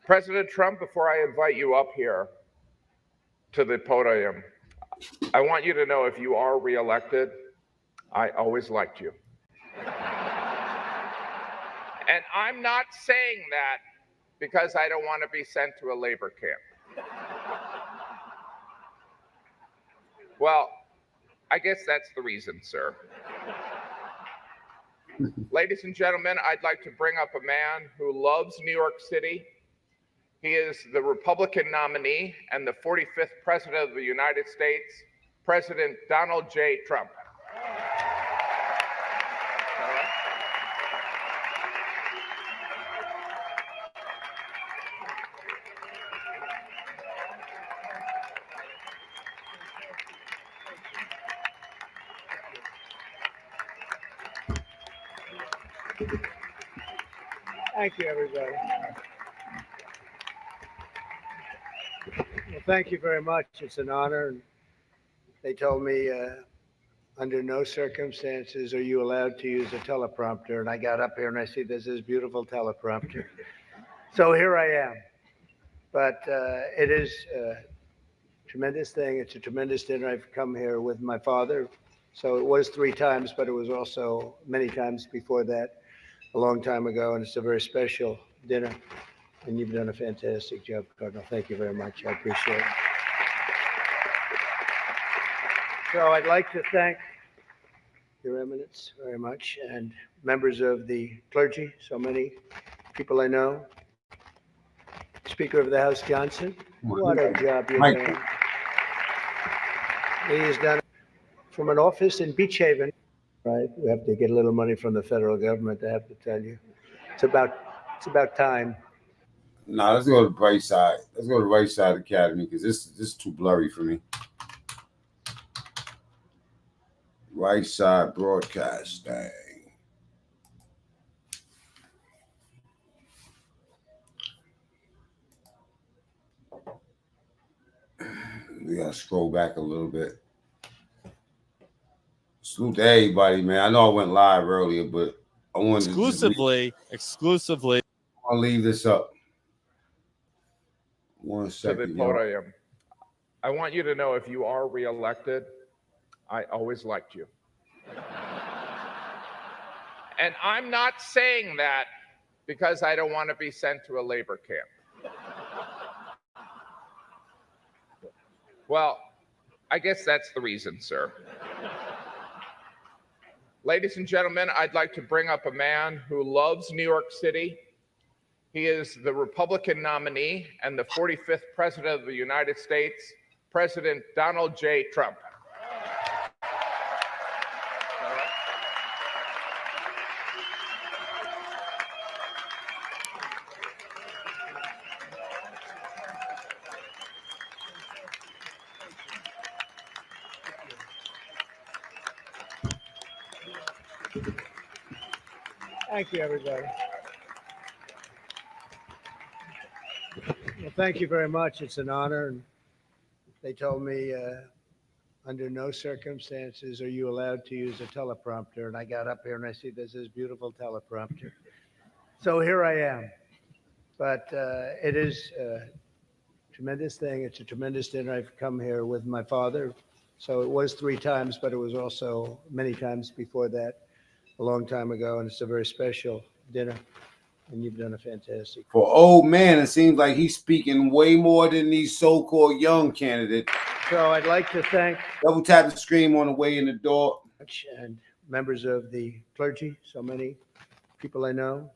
President Trump, before I invite you up here to the podium, I want you to know if you are reelected, I always liked you. And I'm not saying that because I don't want to be sent to a labor camp. Well, I guess that's the reason, sir. Ladies and gentlemen, I'd like to bring up a man who loves New York City. He is the Republican nominee and the 45th President of the United States, President Donald J. Trump. Thank you, everybody. Well, thank you very much. It's an honor. They told me under no circumstances are you allowed to use a teleprompter. And I got up here and I see this beautiful teleprompter. So here I am. But it is a tremendous thing. It's a tremendous dinner. I've come here with my father. So it was 3 times, but it was also many times before that, a long time ago. And it's a very special dinner. And you've done a fantastic job, Cardinal. Thank you very much. I appreciate it. So I'd like to thank Your Eminence very much and members of the clergy, so many people I know. Speaker of the House Johnson, what a job you're doing. He has done from an office in Beach Haven, right? We have to get a little money from the federal government, I have to tell you. It's about time. Nah, let's go to the bright side. Let's go to the right side academy because this is too blurry for me. Right side broadcasting. We gotta scroll back a little bit. Salute to everybody, man. I know I went live earlier, but I wanted exclusively. I'll leave this up. 1 second. To the podium. I want you to know if you are reelected, I always liked you. And I'm not saying that because I don't want to be sent to a labor camp. Well, I guess that's the reason, sir. Ladies and gentlemen, I'd like to bring up a man who loves New York City. He is the Republican nominee and the 45th President of the United States, President Donald J. Trump. Thank you, everybody. Well, thank you very much. It's an honor. And they told me under no circumstances are you allowed to use a teleprompter. And I got up here and I see this beautiful teleprompter. So here I am. But it is a tremendous thing. It's a tremendous dinner. I've come here with my father. So it was 3 times, but it was also many times before that, a long time ago. And it's a very special dinner. And you've done a fantastic. For old man, it seems like he's speaking way more than these so-called young candidates. So I'd like to thank double tap the screen on the way in the door. And members of the clergy, so many people I know.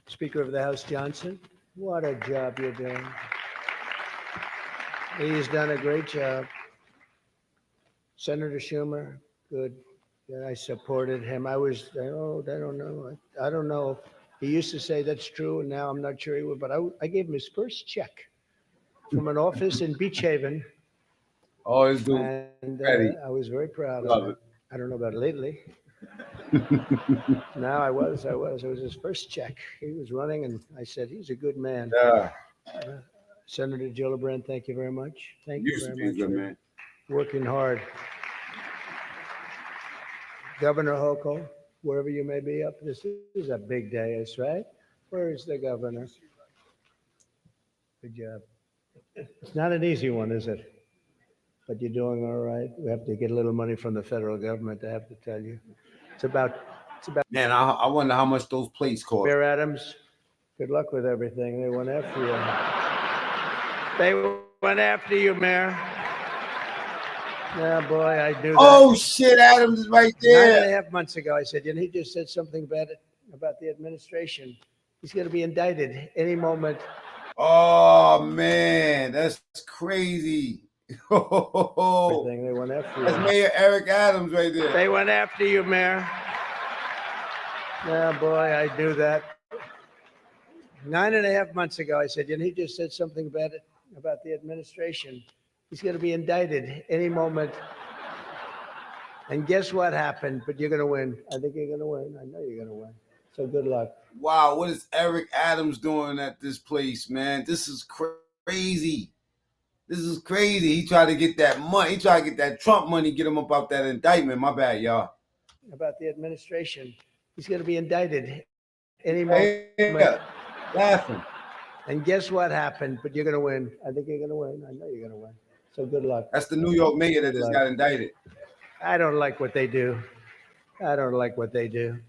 Speaker of the House Johnson, what a job you're doing. He's done a great job. Senator Schumer, good. Yeah, I supported him. I don't know. He used to say that's true, and now I'm not sure he would, but I gave him his first check from an office in Beach Haven. Oh, he's doing and I was very proud of it. I don't know about lately. No, I was. It was his first check. He was running, and I said, he's a good man. Yeah. Senator Gillibrand, thank you very much. Thank you very much. Good man. Working hard. Governor Hochul, wherever you may be up, this is a big day, right? Where is the governor? Good job. It's not an easy one, is it? But you're doing all right. We have to get a little money from the federal government, I have to tell you. It's about Man, I wonder how much those plates cost. Mayor Adams. Good luck with everything. They went after you. They went after you, Mayor. Yeah, boy, I do that. Oh shit, Adams is right there. 9.5 months ago, I said, he just said something bad about the administration. He's going to be indicted any moment. Oh man, that's crazy. Everything. They went after you. That's Mayor Eric Adams right there. They went after you, Mayor. Yeah, boy, I do that. 9.5 months ago, I said, he just said something bad about the administration. He's going to be indicted any moment. And guess what happened? But you're going to win. I think you're going to win. I know you're going to win. So good luck. Wow, what is Eric Adams doing at this place, man? This is crazy. This is crazy. He tried to get that money. He tried to get that Trump money, get him up out that indictment. My bad, y'all. About the administration. He's going to be indicted any moment. Yeah, laughing. And guess what happened? But you're going to win. I think you're going to win. I know you're going to win. So good luck. That's the New York mayor that just got indicted. I don't like what they do. I don't like what they do.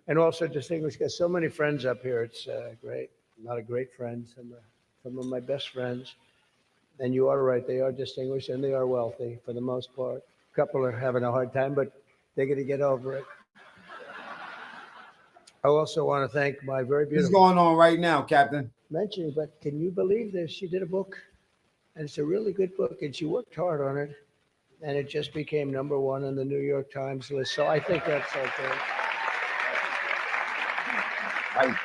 And also distinguished, got so many friends up here. It's great. A lot of great friends, some of my best friends. And you are right. They are distinguished and they are wealthy for the most part. A couple are having a hard time, but they're going to get over it. I also want to thank my very beautiful. What's going on right now, Captain? Mentioning, but can you believe this? She did a book, and it's a really good book, and she worked hard on it, and it just became #1 on the New York Times list. So I think that's okay. Right.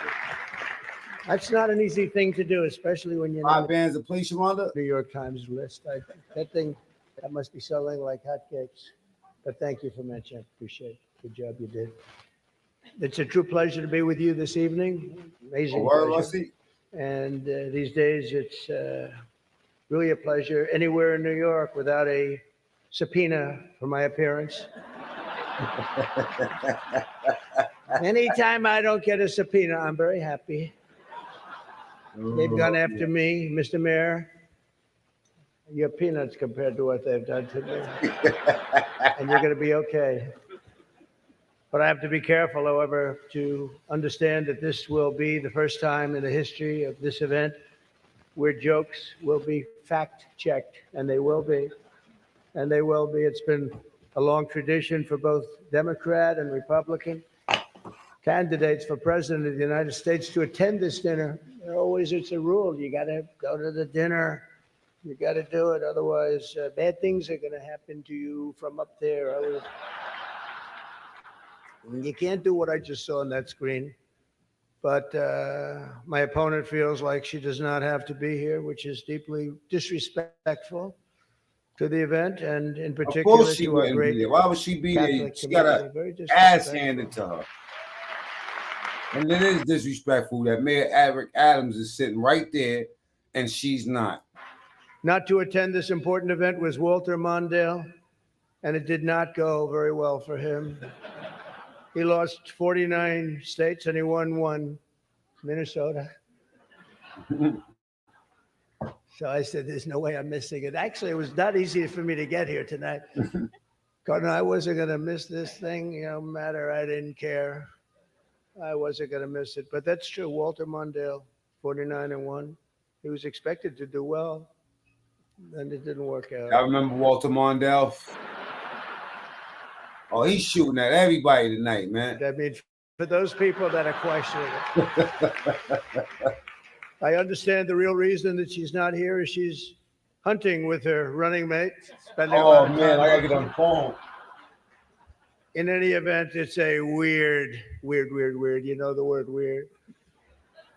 That's not an easy thing to do, especially when you're not 5 bands of police, Sharonda? New York Times list. That must be selling like hotcakes. But thank you for mentioning. Appreciate it. Good job you did. It's a true pleasure to be with you this evening. Amazing pleasure. And these days, it's really a pleasure anywhere in New York without a subpoena for my appearance. Anytime I don't get a subpoena, I'm very happy. They've gone after me, Mr. Mayor. You're peanuts compared to what they've done to me. And you're going to be okay. But I have to be careful, however, to understand that this will be the first time in the history of this event where jokes will be fact-checked, and they will be. And they will be. It's been a long tradition for both Democrat and Republican candidates for president of the United States to attend this dinner. It's a rule. You got to go to the dinner. You got to do it. Otherwise, bad things are going to happen to you from up there. You can't do what I just saw on that screen. But my opponent feels like she does not have to be here, which is deeply disrespectful to the event, and in particular to our great. Why would she be there? She got her ass handed to her. And it is disrespectful that Mayor Eric Adams is sitting right there and she's not. Not to attend this important event was Walter Mondale, and it did not go very well for him. He lost 49 states and he won 1, Minnesota. So I said, there's no way I'm missing it. Actually, it was not easy for me to get here tonight. God, I wasn't going to miss this thing, no matter. I didn't care. I wasn't going to miss it. But that's true. Walter Mondale, 49-1. He was expected to do well, and it didn't work out. I remember Walter Mondale. Oh, he's shooting at everybody tonight, man. I mean, for those people that are questioning it. I understand the real reason that she's not here is she's hunting with her running mate. Spending a lot of time. I got to get on the phone. In any event, it's a weird. You know the word weird.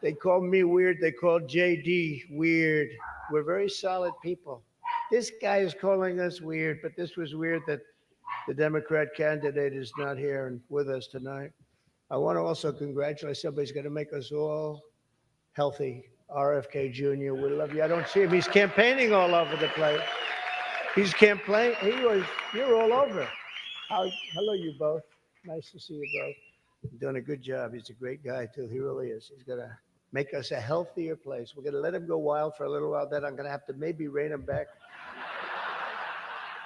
They call me weird. They call JD weird. We're very solid people. This guy is calling us weird, but this was weird that the Democrat candidate is not here and with us tonight. I want to also congratulate somebody's going to make us all healthy. RFK Jr., we love you. I don't see him. He's campaigning all over the place. He's campaigning. You're all over. Hello, you both. Nice to see you both. You're doing a good job. He's a great guy, too. He really is. He's got a make us a healthier place. We're going to let him go wild for a little while. Then I'm going to have to maybe rein him back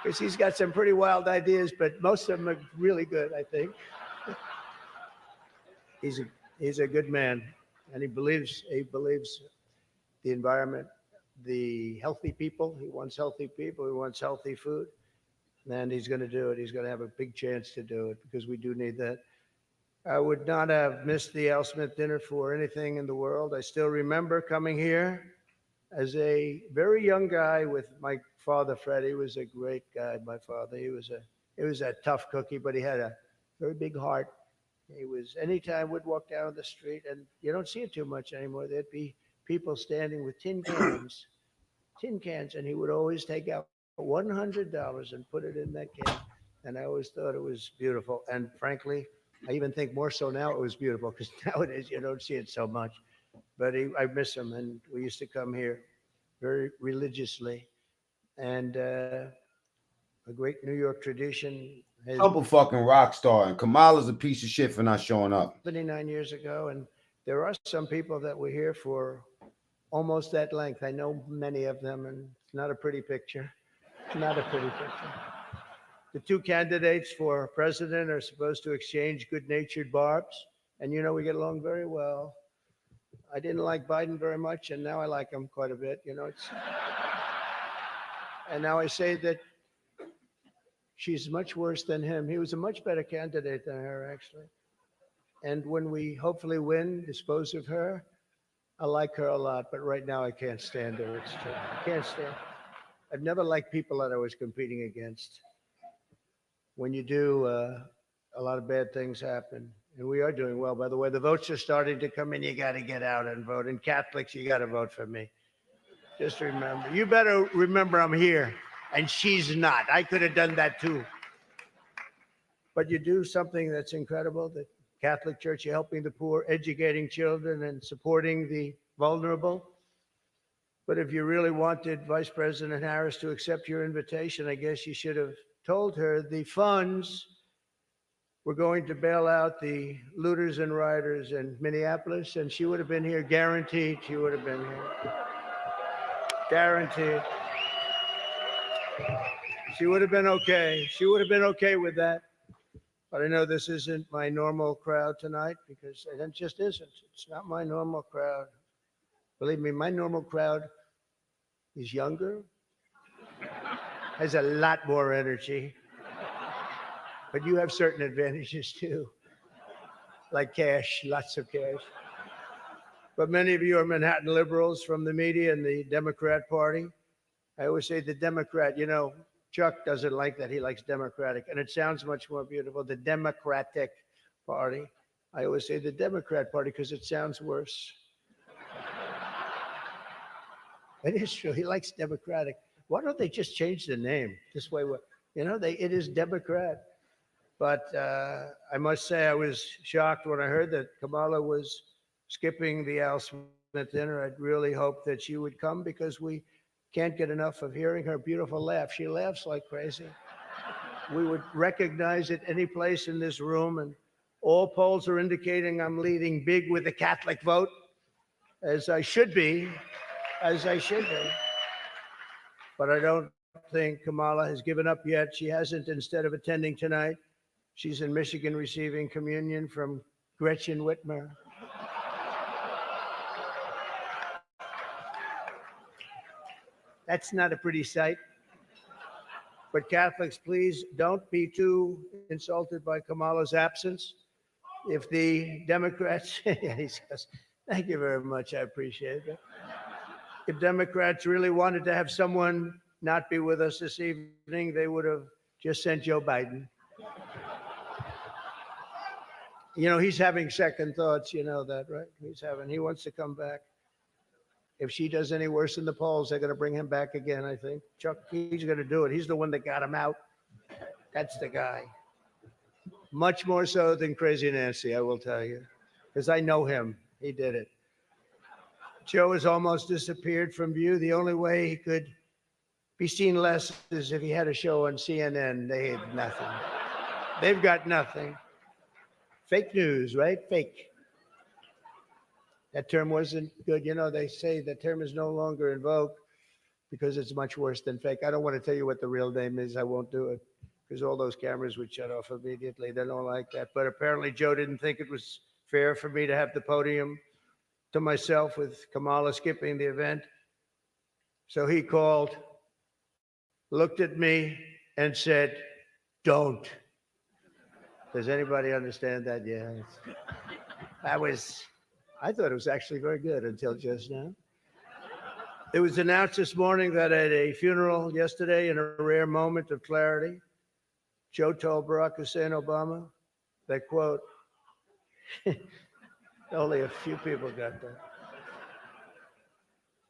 because he's got some pretty wild ideas, but most of them are really good, I think. He's a good man, and he believes the environment, the healthy people. He wants healthy people. He wants healthy food, and he's going to do it. He's going to have a big chance to do it because we do need that. I would not have missed the Al Smith dinner for anything in the world. I still remember coming here as a very young guy with my father, Fred. He was a great guy, my father. He was a tough cookie, but he had a very big heart. He was, anytime we'd walk down the street, and you don't see it too much anymore, there'd be people standing with tin cans, and he would always take out $100 and put it in that can. And I always thought it was beautiful. And frankly, I even think more so now it was beautiful because nowadays you don't see it so much. But I miss him, and we used to come here very religiously. And a great New York tradition. Trump a fucking rock star, and Kamala's a piece of shit for not showing up. 79 years ago, and there are some people that were here for almost that length. I know many of them, and it's not a pretty picture. Not a pretty picture. The two candidates for president are supposed to exchange good-natured barbs, and you know we get along very well. I didn't like Biden very much, and now I like him quite a bit. You know, and now I say that she's much worse than him. He was a much better candidate than her, actually. And when we hopefully win, dispose of her, I like her a lot, but right now I can't stand her. It's true. I can't stand. I've never liked people that I was competing against. When you do, a lot of bad things happen. And we are doing well. By the way, the votes are starting to come in. You got to get out and vote. And Catholics, you got to vote for me. Just remember. You better remember I'm here. And she's not. I could have done that too. But you do something that's incredible. The Catholic Church, you're helping the poor, educating children, and supporting the vulnerable. But if you really wanted Vice President Harris to accept your invitation, I guess you should have told her the funds were going to bail out the looters and rioters in Minneapolis, and she would have been here, guaranteed she would have been here. Guaranteed. She would have been okay. She would have been okay with that. But I know this isn't my normal crowd tonight because it just isn't. It's not my normal crowd. Believe me, my normal crowd is younger, has a lot more energy, but you have certain advantages too, like cash, lots of cash. But many of you are Manhattan liberals from the media and the Democrat Party. I always say the Democrat, you know, Chuck doesn't like that. He likes Democratic, and it sounds much more beautiful, the Democratic Party. I always say the Democrat Party because it sounds worse. It is true. He likes Democratic. Why don't they just change the name? This way, you know, it is Democrat. But I must say I was shocked when I heard that Kamala was skipping the Al Smith dinner. I'd really hoped that she would come because we can't get enough of hearing her beautiful laugh. She laughs like crazy. We would recognize it any place in this room, and all polls are indicating I'm leading big with the Catholic vote, as I should be, But I don't think Kamala has given up yet. She hasn't. Instead of attending tonight, she's in Michigan receiving communion from Gretchen Whitmer. That's not a pretty sight. But Catholics, please don't be too insulted by Kamala's absence. If the Democrats, he says, thank you very much, I appreciate it. If Democrats really wanted to have someone not be with us this evening, they would have just sent Joe Biden. You know, he's having second thoughts, you know that, right? He wants to come back. If she does any worse in the polls, they're going to bring him back again, I think. Chuck, he's going to do it. He's the one that got him out. That's the guy. Much more so than Crazy Nancy, I will tell you, because I know him. He did it. Joe has almost disappeared from view. The only way he could be seen less is if he had a show on CNN. They had nothing. They've got nothing. Fake news, right? Fake. That term wasn't good. You know, they say the term is no longer in vogue because it's much worse than fake. I don't want to tell you what the real name is. I won't do it because all those cameras would shut off immediately. They don't like that. But apparently Joe didn't think it was fair for me to have the podium to myself with Kamala skipping the event. So he called, looked at me and said, "Don't." Does anybody understand that? Yeah. I thought it was actually very good until just now. It was announced this morning that at a funeral yesterday, in a rare moment of clarity, Joe told Barack Hussein Obama that, quote, only a few people got that.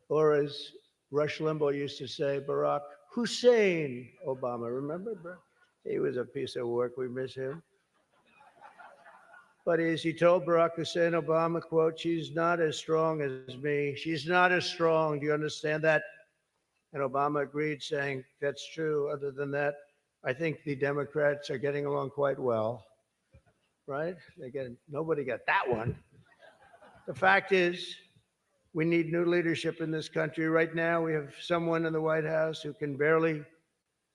Or as Rush Limbaugh used to say, Barack Hussein Obama. Remember, bro? He was a piece of work. We miss him. But as he told Barack Hussein Obama, quote, "She's not as strong as me. She's not as strong. Do you understand that?" And Obama agreed, saying, "That's true. Other than that, I think the Democrats are getting along quite well." Right? Nobody got that one. The fact is, we need new leadership in this country. Right now, we have someone in the White House who can barely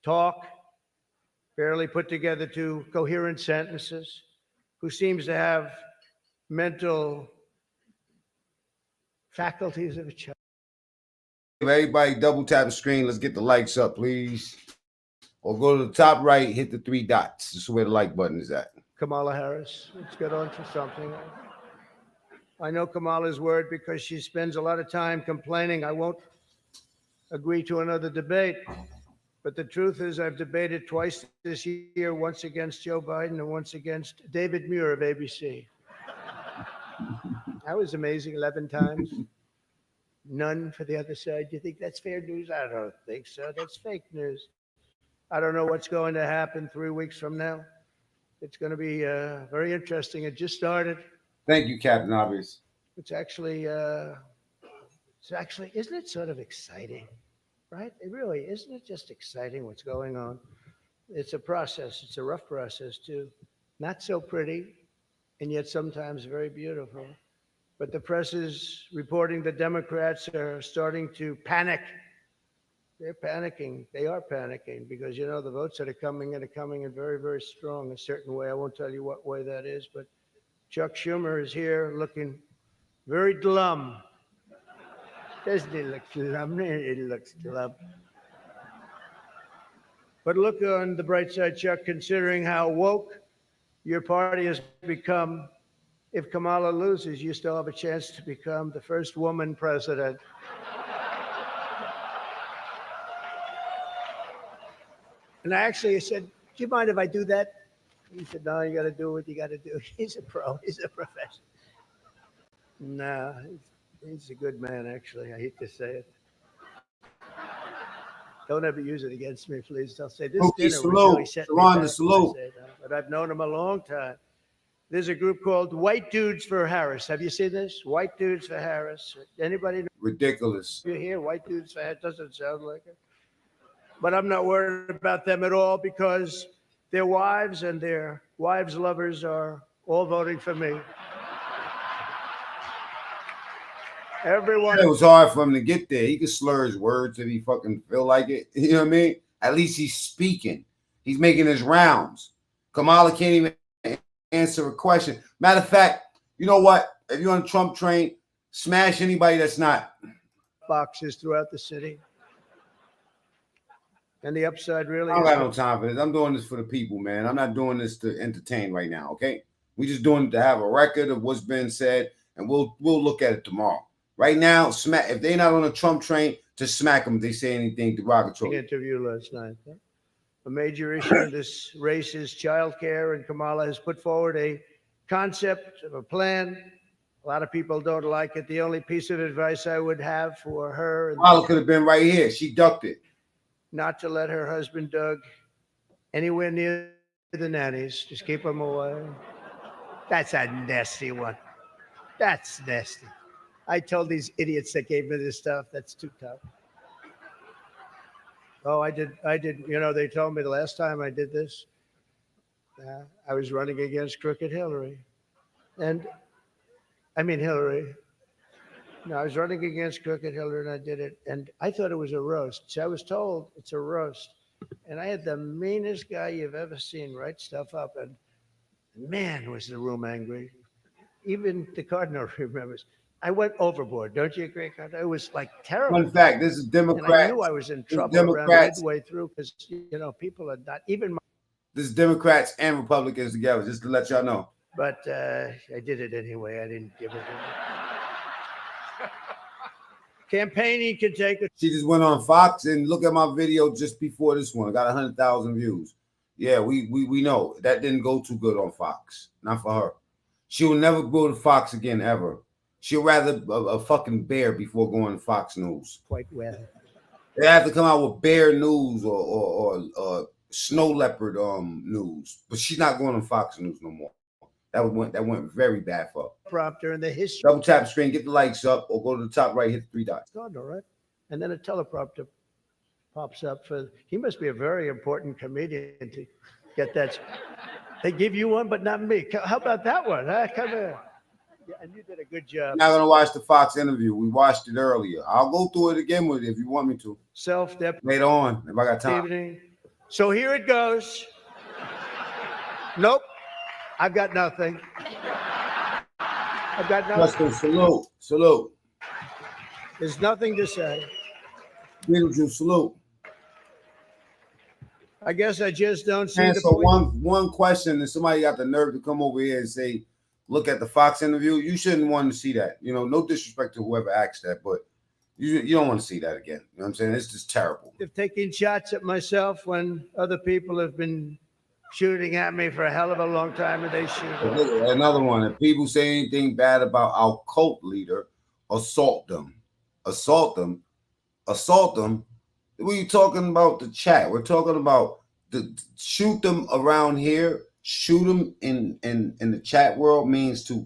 talk, barely put together two coherent sentences, who seems to have mental faculties of a child. Everybody double tap the screen. Let's get the likes up, please. Or go to the top right, hit the 3 dots. This is where the like button is at. Kamala Harris. Let's get on to something. I know Kamala's word because she spends a lot of time complaining. I won't agree to another debate. But the truth is, I've debated twice this year, once against Joe Biden and once against David Muir of ABC. That was amazing, 11 times. None for the other side. Do you think that's fair news? I don't think so. That's fake news. I don't know what's going to happen 3 weeks from now. It's going to be very interesting. It just started. Thank you, Captain Obvious. It's actually, isn't it sort of exciting? Right? It really, isn't it just exciting what's going on? It's a process. It's a rough process, too. Not so pretty, and yet sometimes very beautiful. But the press is reporting the Democrats are starting to panic. They're panicking. They are panicking because, you know, the votes that are coming in very, very strong, a certain way. I won't tell you what way that is, but Chuck Schumer is here looking very glum. Doesn't he look glum? It looks glum. But look on the bright side, Chuck, considering how woke your party has become. If Kamala loses, you still have a chance to become the first woman president. And I actually said, "Do you mind if I do that?" He said, "No, you got to do what you got to do." He's a pro. He's a professional. No, he's a good man, actually. I hate to say it. Don't ever use it against me, please. They'll say this Okay, dinner was really set me back when I salute. say that. But I've known him a long time. There's a group called White Dudes for Harris. Have you seen this? White Dudes for Harris. Anybody know? Ridiculous. You hear White Dudes for Harris? Doesn't sound like it. But I'm not worried about them at all because their wives and their wives' lovers are all voting for me. Everyone. It was hard for him to get there. He could slur his words if he fucking feel like it. You know what I mean? At least he's speaking. He's making his rounds. Kamala can't even answer a question. Matter of fact, you know what? If you're on the Trump train, smash anybody that's not. Boxes throughout the city. And the upside really I don't got no time for this. I'm doing this for the people, man. I'm not doing this to entertain right now, okay? We're just doing it to have a record of what's been said, and we'll look at it tomorrow. Right now, smack. If they're not on a Trump train, just smack them if they say anything derogatory. Interview last night. A major issue in this race is childcare, and Kamala has put forward a concept of a plan. A lot of people don't like it. The only piece of advice I would have for her, Kamala could have been right here. She ducked it. Not to let her husband Doug anywhere near the nannies. Just keep them away. That's a nasty one. That's nasty. I told these idiots that gave me this stuff, that's too tough. Oh, I did. You know, they told me the last time I did this, I was running against crooked Hillary. And I mean, Hillary, No, I was running against Crooked Hillary and I did it. And I thought it was a roast. So I was told it's a roast. And I had the meanest guy you've ever seen write stuff up. And man, was the room angry. Even the Cardinal remembers. I went overboard. Don't you agree, Cardinal? It was like terrible. Fun fact: this is And I Democrats. knew I was in This is trouble around Democrats. midway through because, people are not, even, This is Democrats and Republicans together. Just to let y'all know. but I did it anyway. I didn't give it. Campaigning can take a She just went on Fox and look at my video just before this one. I got 100,000 views. Yeah, we know that didn't go too good on Fox. Not for her. She will never go to Fox again ever. She'll rather a fucking bear before going to Fox News. quite well. They have to come out with bear news or snow leopard news, but she's not going on Fox News no more. That went very bad for her. Prompter in the history. Double tap the screen, get the likes up, or go to the top right, hit the 3 dots. Cardinal, right? And then a teleprompter pops up for. He must be a very important comedian to get that. They give you one, but not me. How about that one? Huh? Come here. Yeah, and you did a good job. I'm not gonna watch the Fox interview. We watched it earlier. I'll go through it again with it if you want me to. Self-deprecating. Later on, if I got time. So here it goes. Nope. I've got nothing. I've got Let's nothing. go. Salute. There's nothing to say. Beetlejuice, salute. I guess I just don't see And the so point. one question, and somebody got the nerve to come over here and say, look at the Fox interview. You shouldn't want to see that. No disrespect to whoever asked that, but you don't want to see that again. You know what I'm saying? It's just terrible. Of taking shots at myself when other people have been shooting at me for a hell of a long time and they shoot. Another one. If people say anything bad about our cult leader, assault them. What are you talking about? The chat. We're talking about shoot them around here. Shoot them in the chat world means to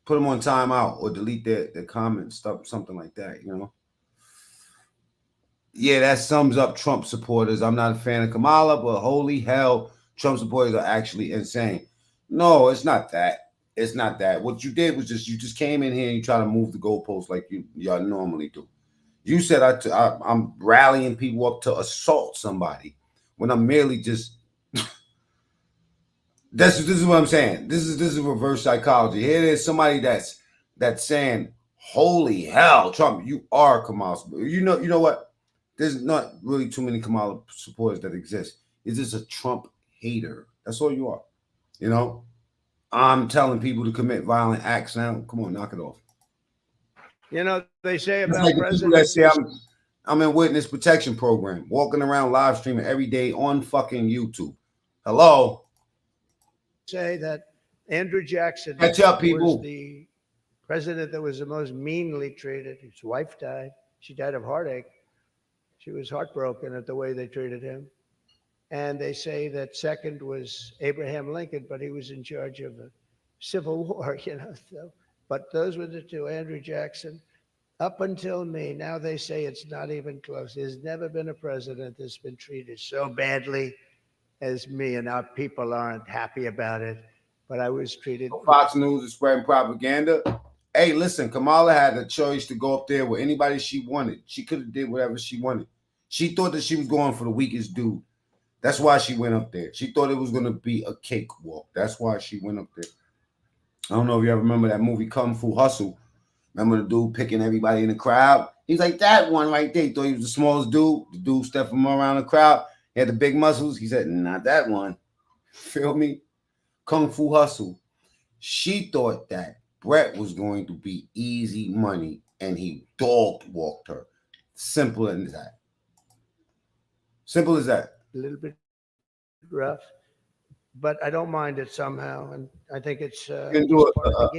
put them on timeout or delete their comments, stuff, something like that. Yeah, that sums up Trump supporters. I'm not a fan of Kamala, but holy hell, Trump supporters are actually insane. No, it's not that. It's not that. What you did was you just came in here and you try to move the goalposts like y'all normally do. You said I'm rallying people up to assault somebody when I'm merely just. This is what I'm saying. This is reverse psychology. Here there's somebody that's saying, "Holy hell, Trump, you are Kamala." You know what? There's not really too many Kamala supporters that exist. It's just a Trump hater. That's all you are. I'm telling people to commit violent acts now. Come on, knock it off. They say about like the people that presidents. say I'm in witness protection program, walking around live streaming every day on fucking YouTube. Hello. Say that Andrew Jackson Catch up, people. was the president that was the most meanly treated. His wife died. She died of heartache. She was heartbroken at the way they treated him. And they say that second was Abraham Lincoln, but he was in charge of the Civil War, So, but those were the two, Andrew Jackson, up until me. Now they say it's not even close. There's never been a president that's been treated so badly as me, and our people aren't happy about it. But I was treated. Fox News is spreading propaganda. Hey, listen, Kamala had a choice to go up there with anybody she wanted. She could have did whatever she wanted. She thought that she was going for the weakest dude. That's why she went up there. She thought it was going to be a cakewalk. That's why she went up there. I don't know if you ever remember that movie Kung Fu Hustle. Remember the dude picking everybody in the crowd? He's like, that one right there. He thought he was the smallest dude. The dude stepped him around the crowd. He had the big muscles. He said, not that one. Feel me? Kung Fu Hustle. She thought that Brett was going to be easy money, and he dog walked her. Simple as that. Simple as that. A little bit rough, but I don't mind it somehow, and I think it's. You can do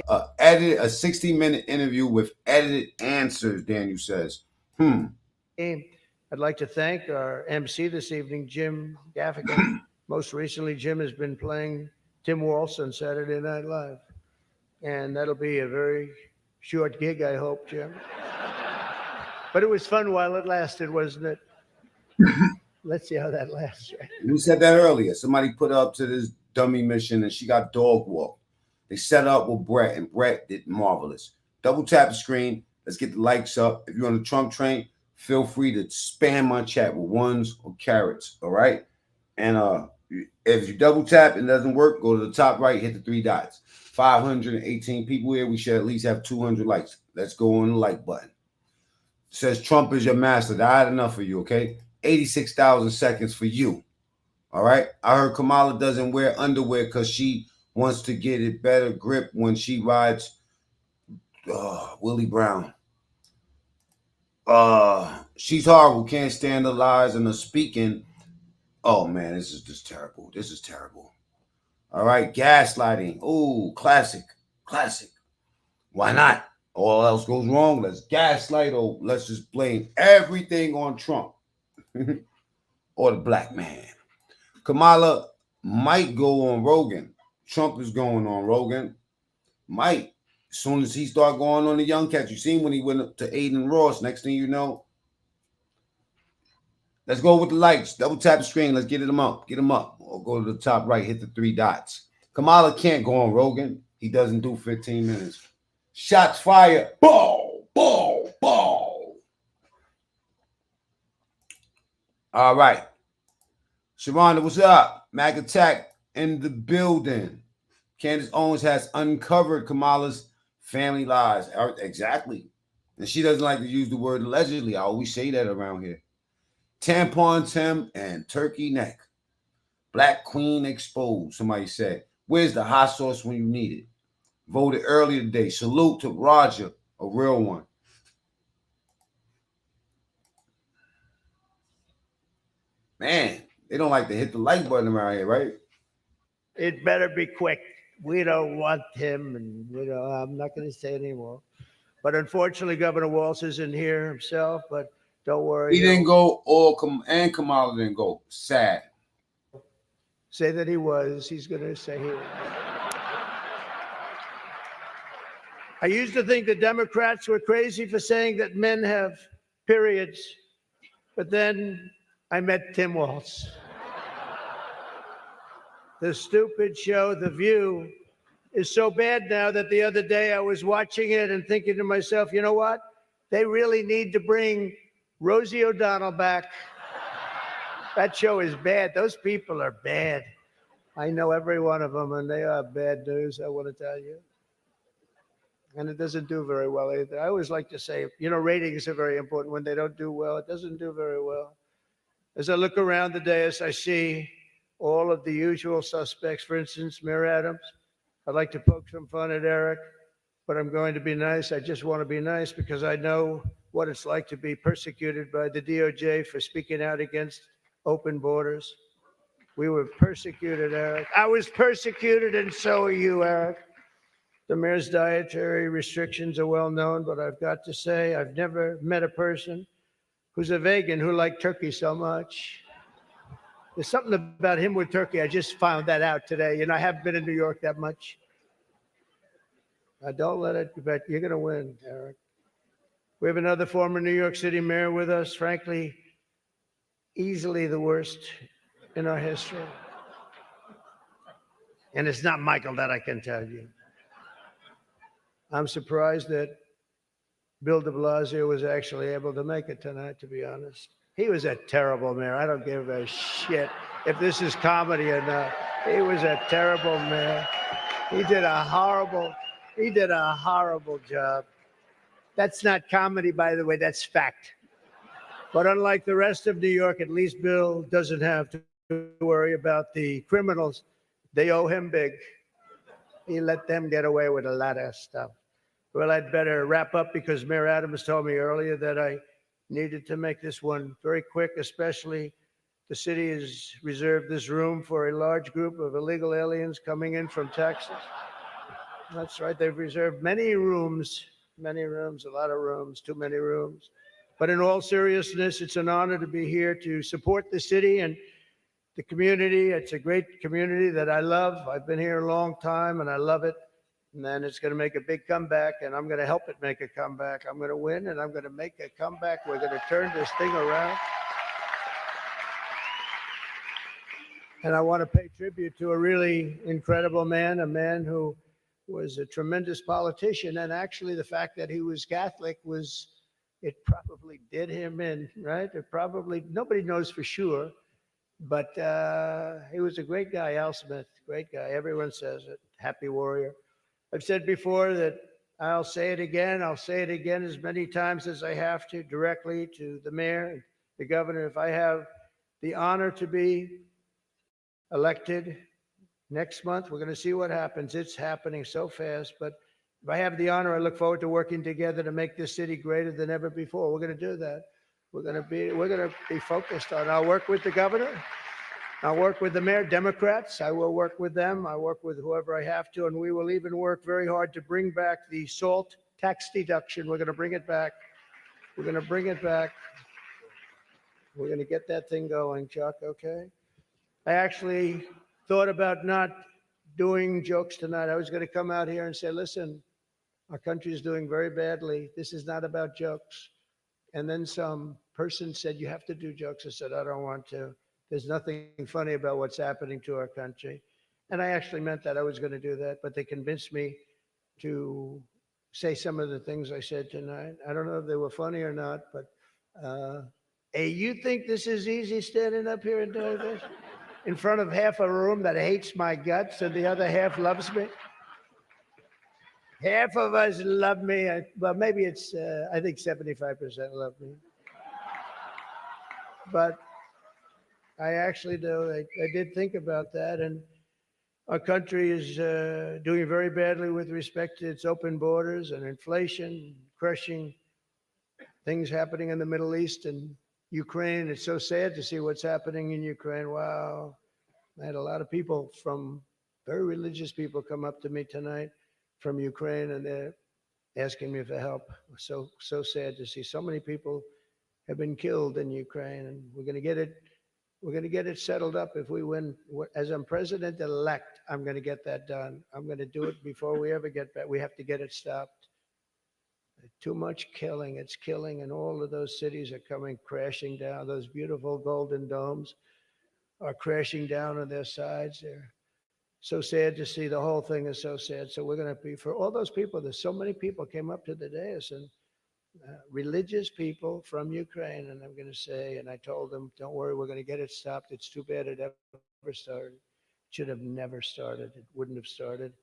a 60-minute interview with edited answers. Daniel says, I'd like to thank our MC this evening, Jim Gaffigan. Most recently, Jim has been playing Tim Walsh on Saturday Night Live, and that'll be a very short gig, I hope, Jim. But it was fun while it lasted, wasn't it? Let's see how that lasts. Right? We said that earlier. Somebody put her up to this dummy mission, and she got dog walked. They set up with Brett, and Brett did marvelous. Double tap the screen, Let's get the likes up. If you're on the Trump train, feel free to spam my chat with ones or carrots. All right. And if you double tap and it doesn't work, go to the top right, hit the 3 dots. 518 people here. We should at least have 200 likes. Let's go on the like button. It says Trump is your master. I had enough of you, okay? 86,000 seconds for you. All right. I heard Kamala doesn't wear underwear because she wants to get a better grip when she rides Willie Brown. She's horrible. Can't stand the lies and the speaking. Oh man, this is just terrible. This is terrible. All right, gaslighting. Oh, classic. Why not? All else goes wrong. Let's gaslight or let's just blame everything on Trump or the black man. Kamala might go on Rogan. Trump is going on Rogan. Might. As soon as he start going on the young cats, you seen when he went up to Aiden Ross. Next thing you know, let's go with the likes. Double tap the screen. Let's get them up. Get them up. Or go to the top right. Hit the 3 dots. Kamala can't go on Rogan. He doesn't do 15 minutes. Shots fired. Ball. All right. Sharonda, what's up? Mag Attack in the building. Candace Owens has uncovered Kamala's family lies. Exactly. And she doesn't like to use the word allegedly. I always say that around here. Tampon Tim and turkey neck. Black Queen exposed, somebody said. Where's the hot sauce when you need it? Voted earlier today. Salute to Roger, a real one. Man, they don't like to hit the like button around here, right? It better be quick. We don't want him, and I'm not going to say anymore. But unfortunately, Governor Walz isn't here himself, but don't worry. He didn't go, and Kamala didn't go. Sad. Say that he was. He's going to say he was. I used to think the Democrats were crazy for saying that men have periods, but then I met Tim Walz. The stupid show, The View, is so bad now that the other day I was watching it and thinking to myself, you know what? They really need to bring Rosie O'Donnell back. That show is bad. Those people are bad. I know every one of them, and they are bad news, I want to tell you. And it doesn't do very well either. I always like to say, ratings are very important. When they don't do well, it doesn't do very well. As I look around the dais, I see all of the usual suspects. For instance, Mayor Adams. I'd like to poke some fun at Eric, but I'm going to be nice. I just want to be nice because I know what it's like to be persecuted by the DOJ for speaking out against open borders. We were persecuted, Eric. I was persecuted, and so are you, Eric. The mayor's dietary restrictions are well known, but I've got to say, I've never met a person who's a vegan who liked turkey so much. There's something about him with turkey. I just found that out today. I haven't been in New York that much. Don't let it, but you're going to win, Eric. We have another former New York City mayor with us, frankly, easily the worst in our history. And it's not Michael, that I can tell you. I'm surprised that Bill de Blasio was actually able to make it tonight, to be honest. He was a terrible mayor. I don't give a shit if this is comedy or not. He was a terrible mayor. He did a horrible job. That's not comedy, by the way, that's fact. But unlike the rest of New York, at least Bill doesn't have to worry about the criminals. They owe him big. He let them get away with a lot of stuff. Well, I'd better wrap up because Mayor Adams told me earlier that I needed to make this one very quick, especially the city has reserved this room for a large group of illegal aliens coming in from Texas. That's right, they've reserved many rooms, a lot of rooms, too many rooms. But in all seriousness, it's an honor to be here to support the city and the community. It's a great community that I love. I've been here a long time and I love it. And then it's going to make a big comeback, and I'm going to help it make a comeback. I'm going to win, and I'm going to make a comeback. We're going to turn this thing around. And I want to pay tribute to a really incredible man, a man who was a tremendous politician. And actually, the fact that he was Catholic it probably did him in, right? It probably, nobody knows for sure, but he was a great guy, Al Smith, great guy. Everyone says it, happy warrior. I've said before that I'll say it again. I'll say it again as many times as I have to, directly to the mayor and the governor. If I have the honor to be elected next month, we're going to see what happens. It's happening so fast, but if I have the honor, I look forward to working together to make this city greater than ever before. We're going to do that. We're going to be focused on. I'll work with the governor. I'll work with the mayor, Democrats. I will work with them. I work with whoever I have to, and we will even work very hard to bring back the SALT tax deduction. We're going to bring it back. We're going to bring it back. We're going to get that thing going, Chuck, okay? I actually thought about not doing jokes tonight. I was going to come out here and say, listen, our country is doing very badly. This is not about jokes. And then some person said, you have to do jokes. I said, I don't want to. There's nothing funny about what's happening to our country. And I actually meant that. I was going to do that, but they convinced me to say some of the things I said tonight. I don't know if they were funny or not, but hey, you think this is easy standing up here and doing this? In front of half a room that hates my guts and the other half loves me? Half of us love me. Well, maybe it's, I think 75% love me. But I actually do. I did think about that. And our country is doing very badly with respect to its open borders and inflation, crushing things happening in the Middle East and Ukraine. It's so sad to see what's happening in Ukraine. Wow. I had a lot of people very religious people come up to me tonight from Ukraine, and they're asking me for help. So sad to see so many people have been killed in Ukraine, and we're going to get it settled up if we win. As I'm president-elect, I'm going to get that done. I'm going to do it before we ever get back. We have to get it stopped. Too much killing. It's killing, and all of those cities are coming crashing down. Those beautiful golden domes are crashing down on their sides. They're so sad to see. The whole thing is so sad. So we're going to be, for all those people, there's so many people came up to the dais, and religious people from Ukraine, and I'm going to say, and I told them, don't worry, we're going to get it stopped. It's too bad it ever started. It should have never started. It wouldn't have started.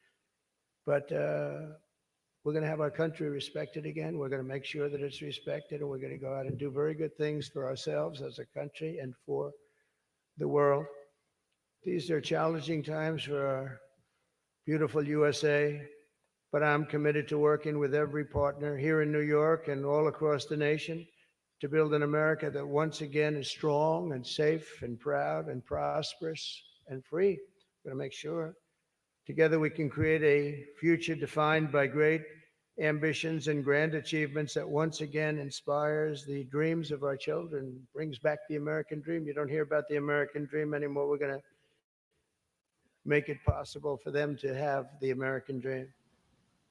But we're going to have our country respected again. We're going to make sure that it's respected, and we're going to go out and do very good things for ourselves as a country and for the world. These are challenging times for our beautiful USA, but I'm committed to working with every partner here in New York and all across the nation to build an America that once again is strong and safe and proud and prosperous and free. We're going to make sure together we can create a future defined by great ambitions and grand achievements that once again inspires the dreams of our children, brings back the American dream. You don't hear about the American dream anymore. We're going to make it possible for them to have the American dream.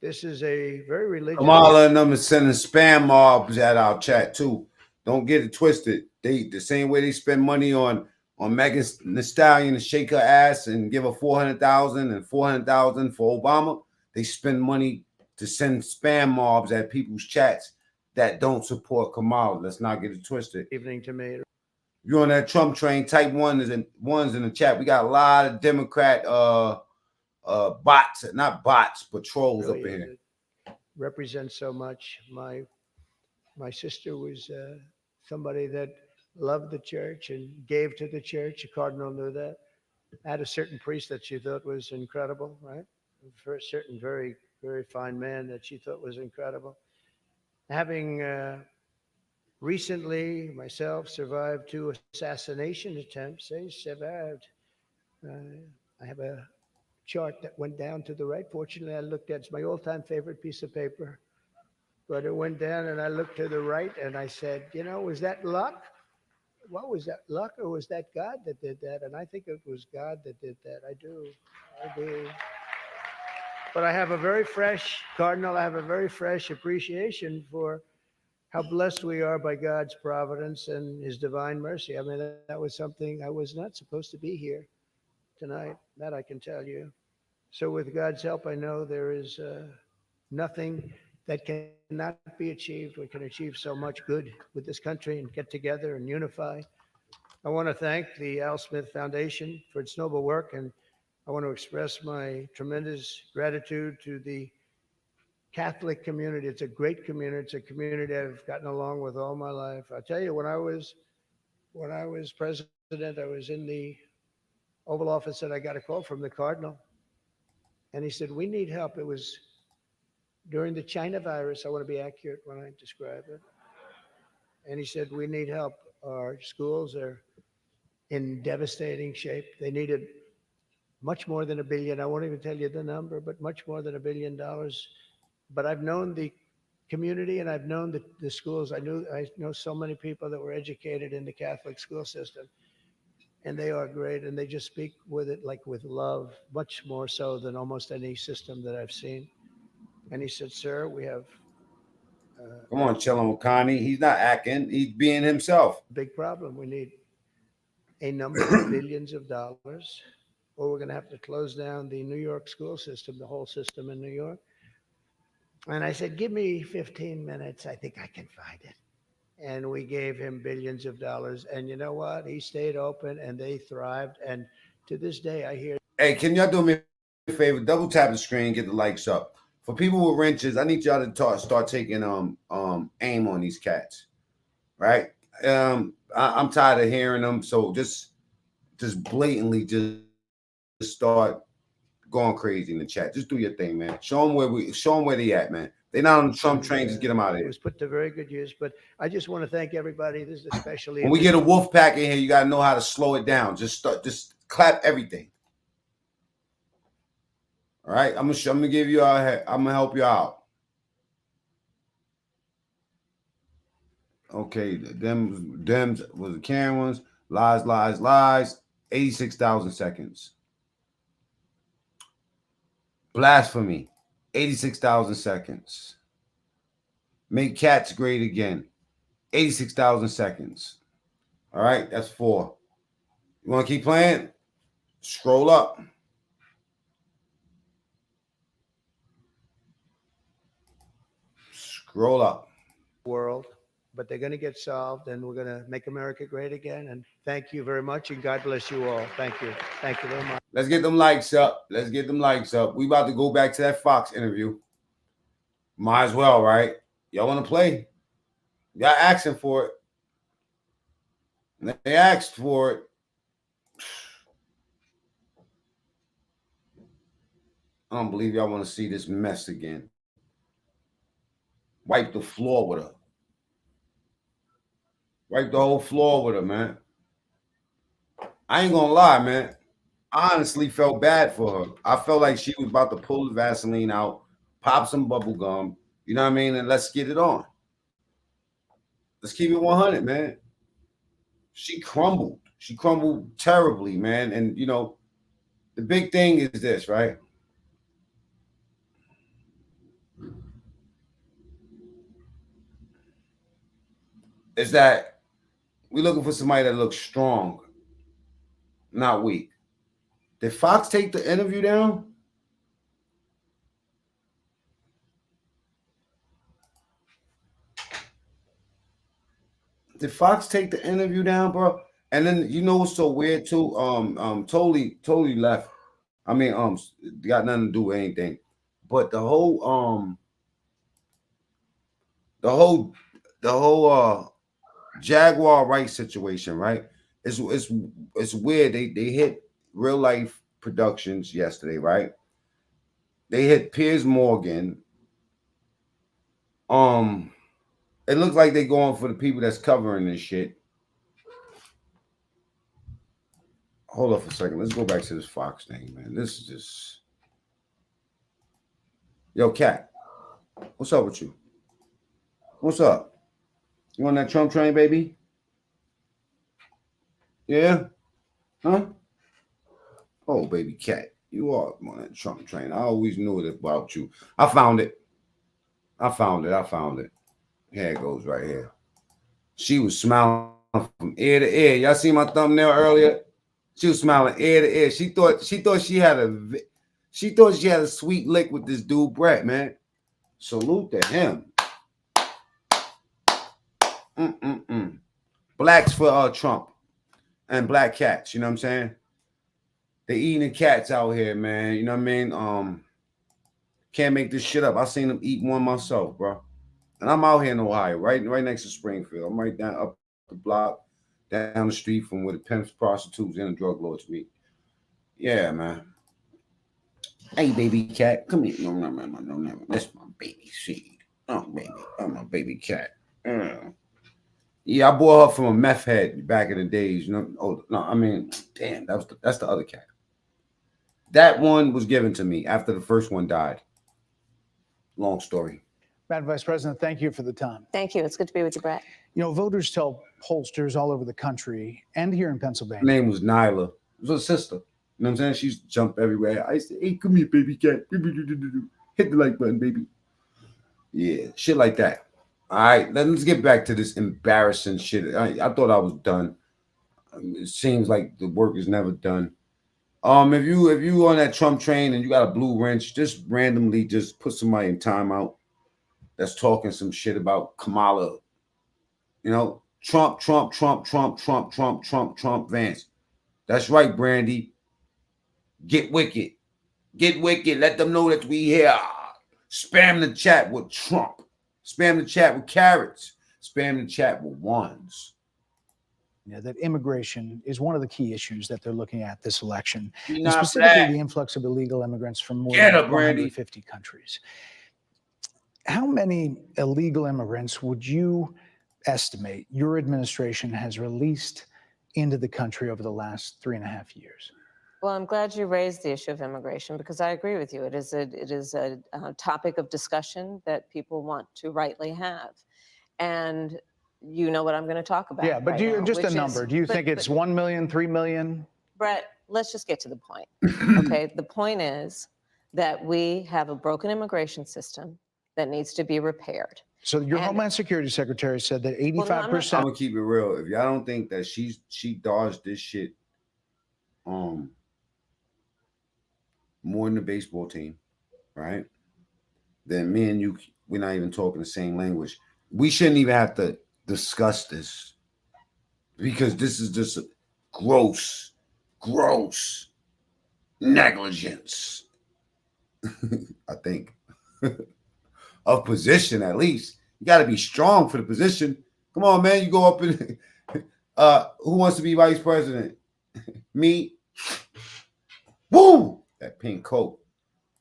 This is a very religious. Kamala and them is sending spam mobs at our chat too. Don't get it twisted. They the same way they spend money on Megan Thee Stallion to shake her ass and give her 400,000 and 400,000 for Obama. They spend money to send spam mobs at people's chats that don't support Kamala. Let's not get it twisted. Evening to me. You're on that Trump train. Type ones in the chat. We got a lot of Democrat bots, not bots, but trolls Really up in here. Represents so much. My sister was somebody that loved the church and gave to the church. The cardinal knew that. Had a certain priest that she thought was incredible, right? For a certain very, very fine man that she thought was incredible. Having recently myself survived 2 assassination attempts. They survived. I have a chart that went down to the right. Fortunately, I looked at it's my all-time favorite piece of paper. But it went down and I looked to the right and I said, was that luck? What was that, luck, or was that God that did that? And I think it was God that did that. I do. But I have a very fresh, Cardinal, I have a very fresh appreciation for how blessed we are by God's providence and his divine mercy. I mean, that was something, I was not supposed to be here tonight. That I can tell you. So with God's help, I know there is nothing that cannot be achieved. We can achieve so much good with this country and get together and unify. I want to thank the Al Smith Foundation for its noble work, and I want to express my tremendous gratitude to the Catholic community. It's a great community. It's a community I've gotten along with all my life. I'll tell you, when I was president, I was in the Oval Office and I got a call from the Cardinal. And he said, "We need help." It was during the China virus. I want to be accurate when I describe it. And he said, "We need help. Our schools are in devastating shape. They needed much more than $1 billion. I won't even tell you the number, but much more than $1 billion. But I've known the community and I've known the schools. I know so many people that were educated in the Catholic school system, and they are great. And they just speak with it like with love, much more so than almost any system that I've seen." And he said, "Sir, we have Come on, chilling with Connie. He's not acting. He's being himself. a big problem. We need a number of billions of dollars, or we're going to have to close down the New York school system, the whole system in New York." And I said, "Give me 15 minutes. I think I can find it." And we gave him billions of dollars. And you know what? He stayed open and they thrived. And to this day, I hear. Hey, can y'all do me a favor? Double tap the screen, get the likes up. For people with wrenches, I need y'all to start taking aim on these cats, right? I'm tired of hearing them, so just blatantly just start going crazy in the chat. Just do your thing, man. Show them where they at, man. They not on the Trump train. Just get them out of It here. was put to very good use. But I just want to thank everybody. This is especially When we get a wolf pack in here, you gotta know how to slow it down. Just clap everything. All right, I'm gonna give you I'm gonna help you out. Okay, them was the Karen ones. Lies. 86,000 seconds. Blasphemy. 86,000 seconds. Make cats great again. 86,000 seconds. All right, that's 4. You want to keep playing? Scroll up. Scroll up. world, but they're going to get solved, and we're going to make America great again. And thank you very much, and God bless you all. Thank you. Thank you very much. Let's get them likes up. Let's get them likes up. We about to go back to that Fox interview. Might as well, right? Y'all want to play? Y'all asking for it. They asked for it. I don't believe y'all want to see this mess again. Wipe the floor with her. Wipe the whole floor with her, man. I ain't gonna lie, man. I honestly felt bad for her. I felt like she was about to pull the Vaseline out, pop some bubble gum, you know what I mean? And let's get it on. Let's keep it 100, man. She crumbled. She crumbled terribly, man. And, you know, the big thing is this, right? Is that we're looking for somebody that looks strong, not weak. Did Fox take the interview down? Did Fox take the interview down, bro? And then you know what's so weird too? Totally left. I mean, got nothing to do with anything. But the whole Jaguar rights situation, right? It's weird. They hit Real Life Productions yesterday, right? They hit Piers Morgan. It looks like they're going for the people that's covering this shit. Hold up for a second. Let's go back to this Fox thing, man. This is just... Yo, Cat. What's up with you? What's up? You on that Trump train, baby? Yeah? Huh? Oh, baby Cat. You are on that Trump train. I always knew it about you. I found it. Here it goes right here. She was smiling from ear to ear. Y'all see my thumbnail earlier? She was smiling ear to ear. She thought she had She thought she had a sweet lick with this dude, Brett, man. Salute to him. Blacks for Trump and black cats, you know what I'm saying? They eating the cats out here, man. You know what I mean? Can't make this shit up. I seen them eat one myself, bro. And I'm out here in Ohio, right next to Springfield. I'm right down up the block, down the street from where the pimps, prostitutes, and the drug lords meet. Yeah, man. Hey, baby cat, come here. No. That's my baby seed. Oh, baby. I'm a baby cat. Yeah, I bought her from a meth head back in the days. You know? Oh no, I mean, damn, that's the other cat. That one was given to me after the first one died. Long story. Madam Vice President, thank you for the time. Thank you. It's good to be with you, Brett. You know, voters tell pollsters all over the country and here in Her Pennsylvania. name was Nyla. It was her sister. You know what I'm saying? She used to jump everywhere. I used to, hey, come here, baby cat. Hit the like button, baby. Yeah, shit like that. All right, let's get back to this embarrassing shit. I thought I was done. It seems like the work is never done. If you on that Trump train and you got a blue wrench, just randomly just put somebody in timeout that's talking some shit about Kamala. You know, Trump, Vance. That's right, Brandy. Get wicked. Get wicked. Let them know that we here. Spam the chat with Trump. Spam the chat with carrots. Spam the chat with ones. Yeah, that immigration is one of the key issues that they're looking at this election, and Not specifically black. the influx of illegal immigrants from more Get than up, Brandy. 150 countries. How many illegal immigrants would you estimate your administration has released into the country over the last 3.5 years? Well, I'm glad you raised the issue of immigration because I agree with you. It is a topic of discussion that people want to rightly have. And you know what I'm going to talk about. Yeah, but right do you now, just a which number? is- Do you but- think it's but, 1 million, 3 million? Brett, let's just get to the point. Okay, the point is that we have a broken immigration system that needs to be repaired. So your And- Homeland Security Secretary said that Well, no, I'm not- 85%. I'm gonna keep it real. If y'all don't think that she dodged this shit, more than the baseball team, right? Then me and you, we're not even talking the same language. We shouldn't even have to discuss this because this is just a gross negligence. I think of position at least. You got to be strong for the position. Come on, man. You go up in. Who wants to be vice president? Me. Woo! That pink coat.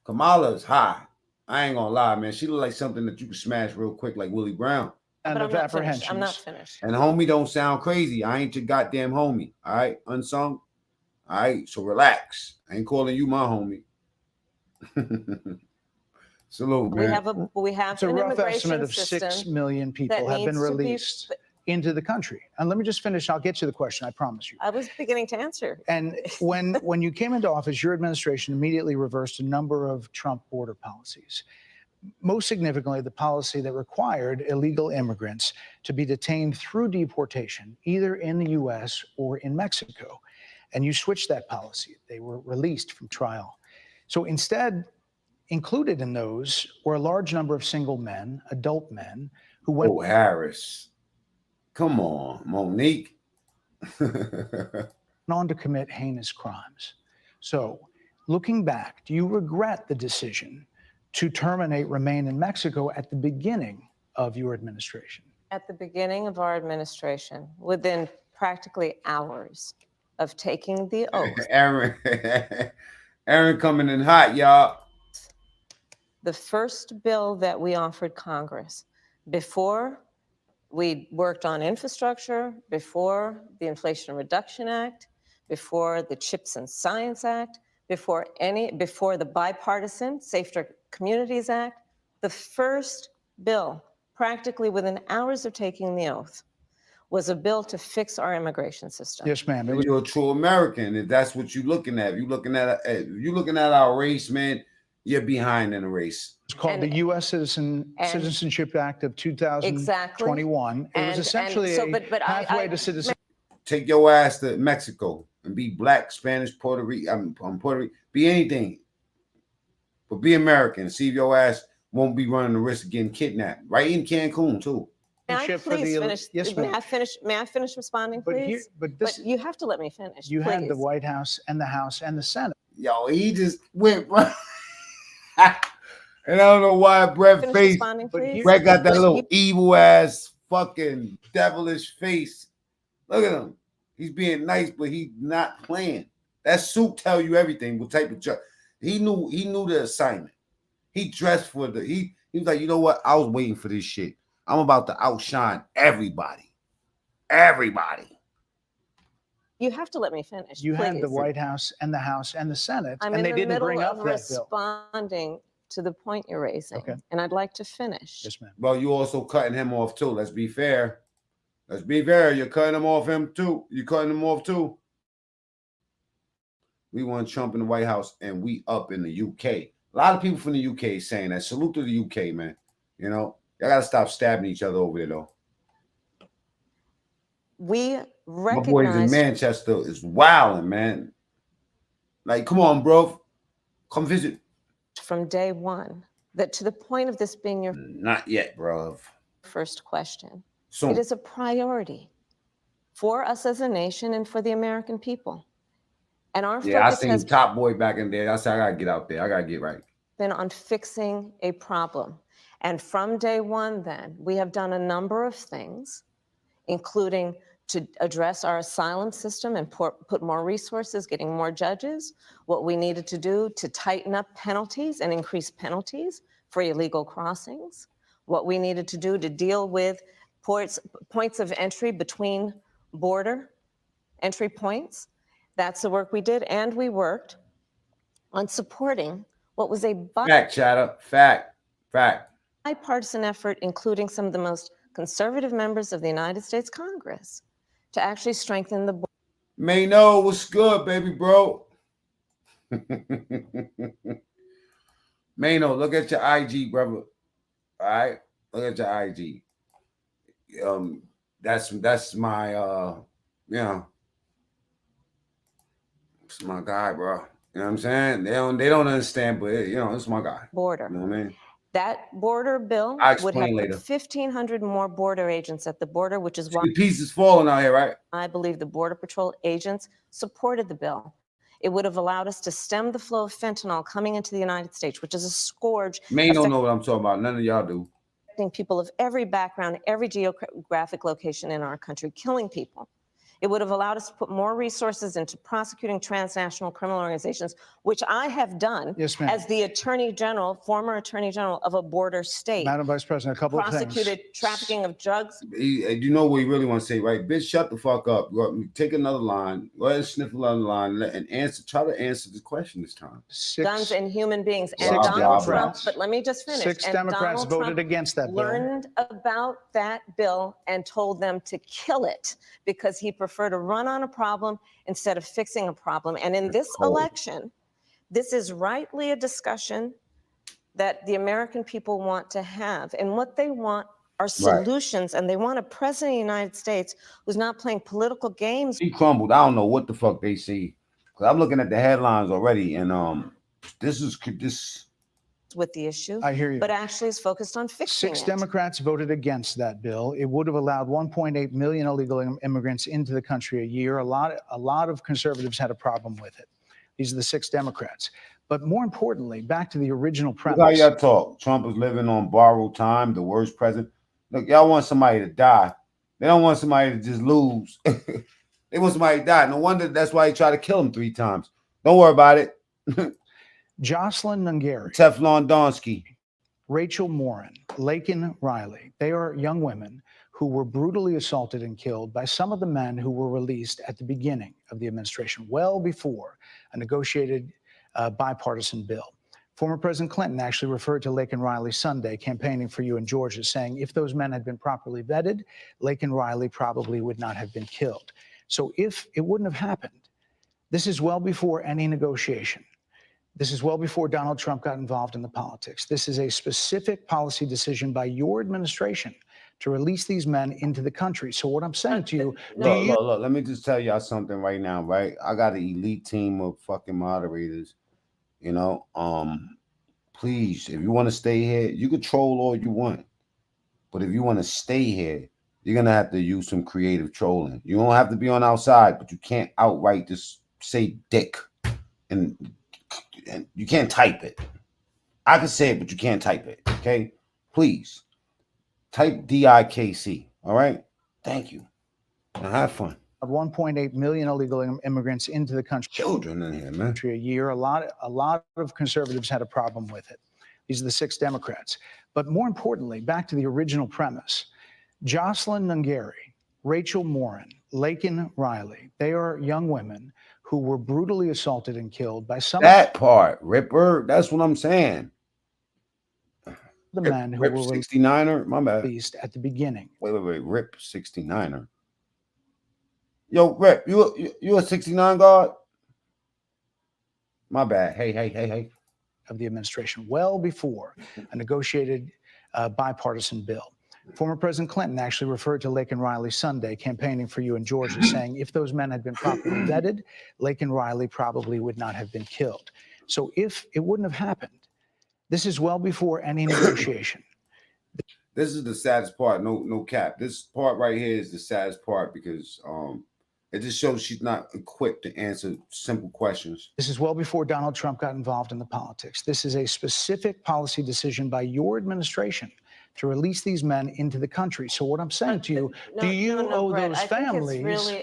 Kamala's high. I ain't gonna lie, man. She look like something that you can smash real quick, like Willie Brown. And But of I'm not apprehensions. finished. I'm not finished. And homie don't sound crazy. I ain't your goddamn homie. All right, unsung. All right, so relax. I ain't calling you my homie. Salute, man. We have It's a an rough immigration estimate of system 6 million people have been needs to be- released into the country. And let me just finish. I'll get you the question. I promise you. I was beginning to answer. And when you came into office, your administration immediately reversed a number of Trump border policies. Most significantly, the policy that required illegal immigrants to be detained through deportation, either in the U.S. or in Mexico. And you switched that policy. They were released from trial. So instead, included in those were a large number of single men, adult men, who went Oh, Harris. Come on, Monique. on to commit heinous crimes. So, looking back, do you regret the decision to terminate Remain in Mexico at the beginning of your administration? At the beginning of our administration, within practically hours of taking the oath, Aaron coming in hot, y'all. the first bill that we offered Congress before we worked on infrastructure, before the Inflation Reduction Act, before the Chips and Science Act, before the bipartisan Safer Communities Act, the first bill, practically within hours of taking the oath, was a bill to fix our immigration system. Yes, ma'am. It was You're a true American. If that's what you're looking at, if you're looking at our race, man, you're behind in the race. called And- the U.S. Citizenship Act of 2021. It was And essentially so, a but I- pathway to citizenship. Take your ass to Mexico and be black, Spanish, Puerto Rican. Puerto Rican. Be anything. But be American. See if your ass won't be running the risk of getting kidnapped. Right in Cancun, too. May I For please the- finish? Yes, May ma'am. I finish? May I finish responding, But please? here, but this, But you have to let me finish. you please. had the White House and the House and the Senate. Yo, he just went, bro. And I don't know why Brett Finish face. responding, but please. here- Brett got that But little you- evil ass fucking devilish face. Look at him. He's being nice, but he's not playing. That suit tell you everything. What type of job? He knew the assignment. He dressed for the he was like, you know what? I was waiting for this shit. I'm about to outshine everybody. Everybody. You have to let me finish. You had the please. White House and the Senate, I'm and in they the didn't middle bring up of that bill. responding to the point you're raising, Okay. and I'd like to finish. Yes, ma'am. Well, you also cutting him off too. Let's be fair. Let's be fair. You're cutting him off him too. You cutting him off too. We want Trump in the White House, and we up in the UK. A lot of people from the UK saying that. Salute to the UK, man. You know, y'all gotta stop stabbing each other over there, though. We My boys in recognize Manchester is wilding, man. Like, come on, bro. Come visit. from day one that to the point of this being your Not yet, bro. first question, Soon. it is a priority for us as a nation and for the American people. And our Yeah, I focus seen has Top Boy back in there. I said, I gotta get out there. I gotta get right. been on fixing a problem. And from day one, then, we have done a number of things, including to address our asylum system and put more resources, getting more judges, what we needed to do to tighten up penalties and increase penalties for illegal crossings, what we needed to do to deal with points of entry between border entry points. That's the work we did, and we worked on supporting what was a Fact, chatter. Fact. bipartisan effort, including some of the most conservative members of the United States Congress, to actually strengthen the Mano, what's good, baby bro? Mano, look at your IG, brother. All right, look at your IG. That's my it's my guy, bro. You know what I'm saying? They don't understand, but it's my guy. border. You know what I mean? That border bill I'll would have explain later. 1,500 more border agents at the border, which is why The pieces falling out here, right? I believe the Border Patrol agents supported the bill. It would have allowed us to stem the flow of fentanyl coming into the United States, which is a scourge Mano know what I'm talking about. None of y'all do. affecting people of every background, every geographic location in our country, killing people. It would have allowed us to put more resources into prosecuting transnational criminal organizations, which I have done Yes, ma'am. as the former attorney general of a border state. Madam Vice President, a couple of things. Prosecuted trafficking of drugs. You know what you really want to say, right? Bitch, shut the fuck up. Take another line. Go ahead and sniff another line and answer. Try to answer the question this time. Guns and human beings. And Six Donald Trump, Democrats. but let me just finish. Six And Democrats Donald voted Trump against that bill. learned about that bill and told them to kill it because he preferred to run on a problem instead of fixing a problem. And in this election, this is rightly a discussion that the American people want to have. And what they want are solutions, and they want a president of the United States who's not playing political games. He crumbled. I don't know what the fuck they see. Cause I'm looking at the headlines already, and this with the issue, I hear you. but actually is focused on fixing Six it. Democrats voted against that bill. It would have allowed 1.8 million illegal immigrants into the country a year. A lot of conservatives had a problem with it. These are the six Democrats. But more importantly, back to the original premise. Look how y'all talk. Trump is living on borrowed time, the worst president. Look, y'all want somebody to die. They don't want somebody to just lose. They want somebody to die. No wonder that's why he tried to kill him 3 times. Don't worry about it. Jocelyn Nungari, Teflon Donsky. Rachel Morin, Laken Riley, they are young women who were brutally assaulted and killed by some of the men who were released at the beginning of the administration, well before a negotiated bipartisan bill. Former President Clinton actually referred to Laken Riley Sunday campaigning for you in Georgia, saying if those men had been properly vetted, Laken Riley probably would not have been killed. So if it wouldn't have happened, this is well before any negotiation. This is well before Donald Trump got involved in the politics. This is a specific policy decision by your administration to release these men into the country. So what I'm saying to you, Look, let me just tell y'all something right now, right? I got an elite team of fucking moderators. You know, please, if you want to stay here, you can troll all you want. But if you want to stay here, you're going to have to use some creative trolling. You don't have to be on outside, but you can't outright just say dick. And you can't type it. I can say it, but you can't type it. Okay? Please. Type DIKC. All right? Thank you. Now have fun. 1.8 million illegal immigrants into the country. Children in here, man. A year. A lot of conservatives had a problem with it. These are the 6 Democrats. But more importantly, back to the original premise, Jocelyn Nungari, Rachel Morin, Laken Riley, they are young women who were brutally assaulted and killed by some that part, Ripper. That's what I'm saying. the men who Rip were 69er. My bad. released at the beginning. Wait. Rip 69er. Yo, Rip, you a 69 guard? My bad. Hey. Of the administration, well before a negotiated bipartisan bill. Former President Clinton actually referred to Laken Riley Sunday campaigning for you in Georgia, saying if those men had been properly vetted, Laken Riley probably would not have been killed. So if it wouldn't have happened, this is well before any negotiation. This is the saddest part. No cap. This part right here is the saddest part because it just shows she's not equipped to answer simple questions. This is well before Donald Trump got involved in the politics. This is a specific policy decision by your administration to release these men into the country. So what I'm saying to you, do you owe Brett, those families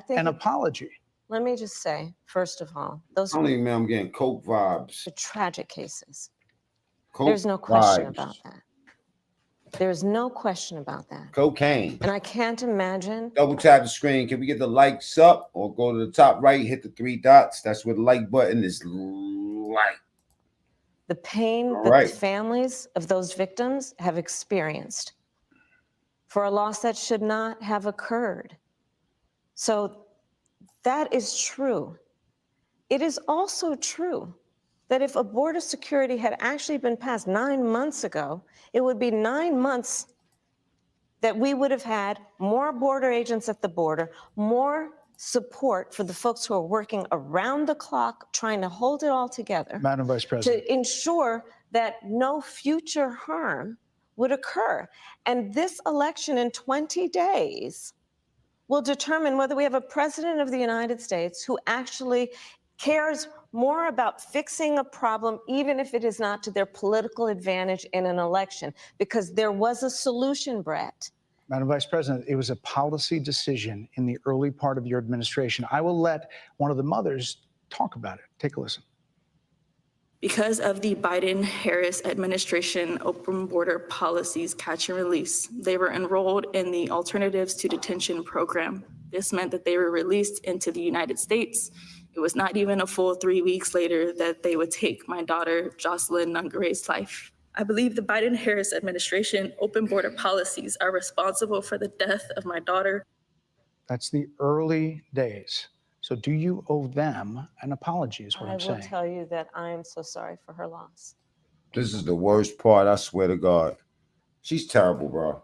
an apology? Let me just say, first of all, those I don't even know, I'm getting coke vibes. are tragic cases. Coke There's no question vibes. about that. There's no question about that. Cocaine. And I can't imagine. Double tap the screen. Can we get the likes up or go to the top right, hit the 3 dots? That's where the like button is. Like. The pain All that right. the families of those victims have experienced for a loss that should not have occurred. So that is true. It is also true that if a border security had actually been passed 9 months ago, it would be 9 months that we would have had more border agents at the border, more support for the folks who are working around the clock trying to hold it all together. Madam Vice President. To ensure that no future harm would occur. And this election in 20 days will determine whether we have a president of the United States who actually cares more about fixing a problem, even if it is not to their political advantage in an election, because there was a solution, Brett. Madam Vice President, it was a policy decision in the early part of your administration. I will let one of the mothers talk about it. Take a listen. Because of the Biden-Harris administration open border policies catch and release, they were enrolled in the Alternatives to Detention program. This meant that they were released into the United States. It was not even a full 3 weeks later that they would take my daughter, Jocelyn Nungari's life. I believe the Biden-Harris administration open border policies are responsible for the death of my daughter. That's the early days. So do you owe them an apology is what I'm saying. I will tell you that I am so sorry for her loss. This is the worst part, I swear to God. She's terrible, bro.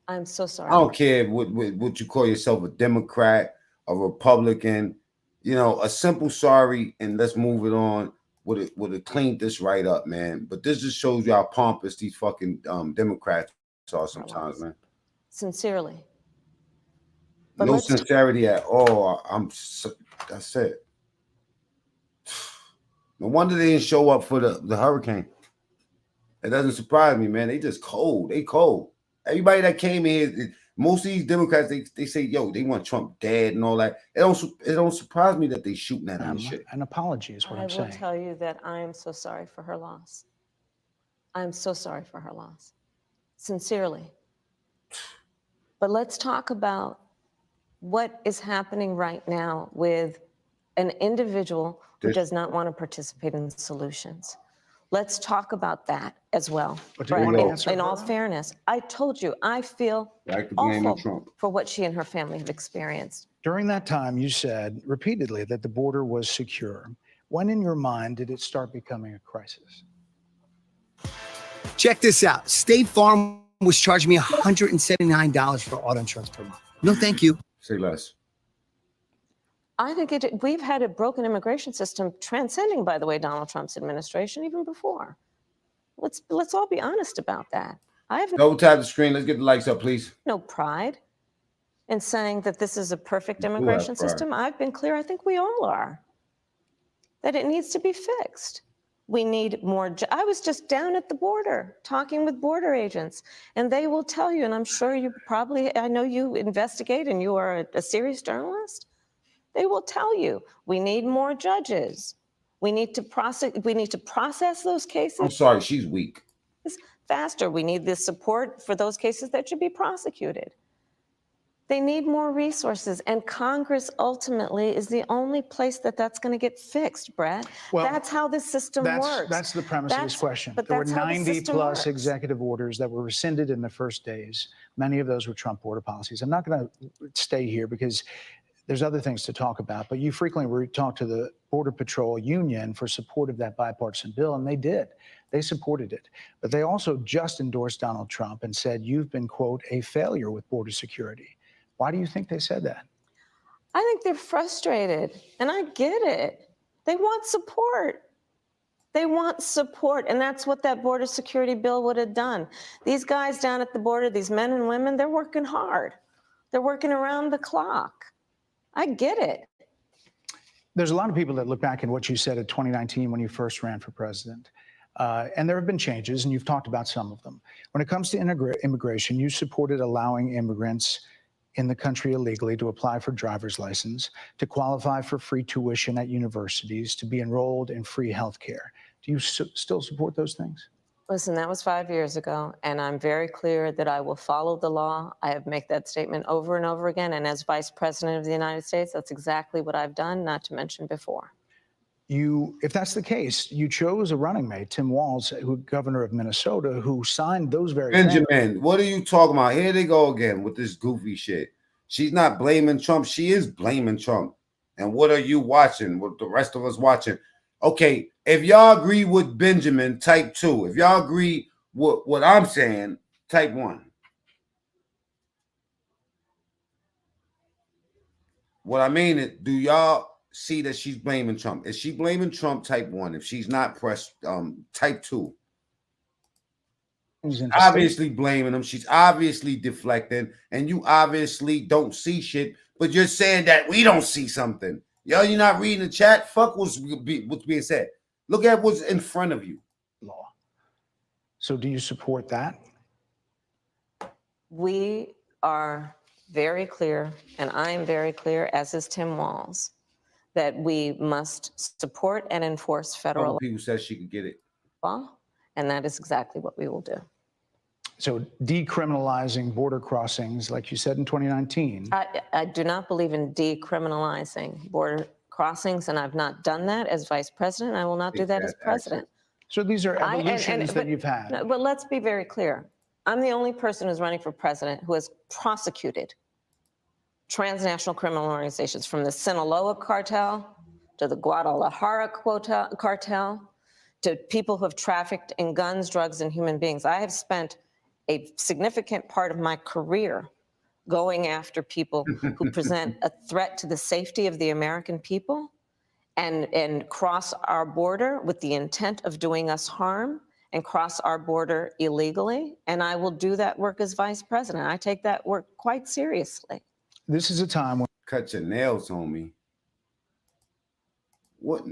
I'm so sorry. I don't care what you call yourself, a Democrat, a Republican, you know, a simple sorry and let's move it on would have cleaned this right up, man. But this just shows you how pompous these fucking Democrats are sometimes, man. Sincerely. But No sincerity at all. That's it. No wonder they didn't show up for the hurricane. It doesn't surprise me, man. They just cold. They cold. Everybody that came in here, most of these Democrats, they say, yo, they want Trump dead and all that. It don't surprise me that they shooting at him and shit. An apology is what I'm saying. I will tell you that I am so sorry for her loss. I'm so sorry for her loss. Sincerely. But let's talk about what is happening right now with an individual who does not want to participate in solutions. Let's talk about that as well. In all fairness, I told you, I feel awful for what she and her family have experienced. During that time, you said repeatedly that the border was secure. When in your mind did it start becoming a crisis? Check this out. State Farm was charging me $179 for auto insurance per month. No, thank you. Say less. I think we've had a broken immigration system transcending, by the way, Donald Trump's administration even before. Let's all be honest about that. I have Double tap the screen. Let's get the lights up, please. no pride in saying that this is a perfect You do have immigration pride. system. I've been clear, I think we all are, that it needs to be fixed. We need more. I was just down at the border talking with border agents, and they will tell you, and I'm sure you probably, I know you investigate and you are a serious journalist. They will tell you, we need more judges. We need to process those cases I'm sorry, she's weak. faster. We need the support for those cases that should be prosecuted. They need more resources, and Congress ultimately is the only place that that's going to get fixed, Brett. Well, that's how this system works. That's the premise of this question. But There were that's how the 90 system plus works. executive orders that were rescinded in the first days. Many of those were Trump border policies. I'm not going to stay here because there's other things to talk about, but you frequently talk to the Border Patrol Union for support of that bipartisan bill, and they did. They supported it. But they also just endorsed Donald Trump and said, you've been, quote, a failure with border security. Why do you think they said that? I think they're frustrated, and I get it. They want support. They want support, and that's what that border security bill would have done. These guys down at the border, these men and women, they're working hard. They're working around the clock. I get it. There's a lot of people that look back at what you said in 2019 when you first ran for president. And there have been changes, and you've talked about some of them. When it comes to immigration, you supported allowing immigrants in the country illegally to apply for driver's license, to qualify for free tuition at universities, to be enrolled in free health care. Do you still support those things? Listen, that was 5 years ago, and I'm very clear that I will follow the law. I have made that statement over and over again, and as Vice President of the United States, that's exactly what I've done, not to mention before. If that's the case, you chose a running mate, Tim Walz, who governor of Minnesota, who signed those very Benjamin, things. what are you talking about? Here they go again with this goofy shit. She's not blaming Trump. She is blaming Trump. And what are you watching? What the rest of us watching? Okay, if y'all agree with Benjamin, type 2. If y'all agree with what I'm saying, type 1. What I mean is, do y'all see that she's blaming Trump? Is she blaming Trump? Type 1. If she's not, press type 2. She's obviously blaming him. She's obviously deflecting, and you obviously don't see shit, but you're saying that we don't see something. Yo, you're not reading the chat? Fuck what's being said. Look at what's in front of you. Law. So do you support that? We are very clear, and I am very clear, as is Tim Walz, that we must support and enforce federal People said she could get it. law, and that is exactly what we will do. So decriminalizing border crossings, like you said in 2019. I do not believe in decriminalizing border crossings, and I've not done that as vice president. I will not do that as president. So these are evolutions that you've had. But let's be very clear. I'm the only person who's running for president who has prosecuted transnational criminal organizations, from the Sinaloa cartel to the Guadalajara cartel to people who have trafficked in guns, drugs, and human beings. I have spent a significant part of my career going after people who present a threat to the safety of the American people and cross our border with the intent of doing us harm and cross our border illegally. And I will do that work as vice president. I take that work quite seriously. This is a time when Cut your nails on me. What?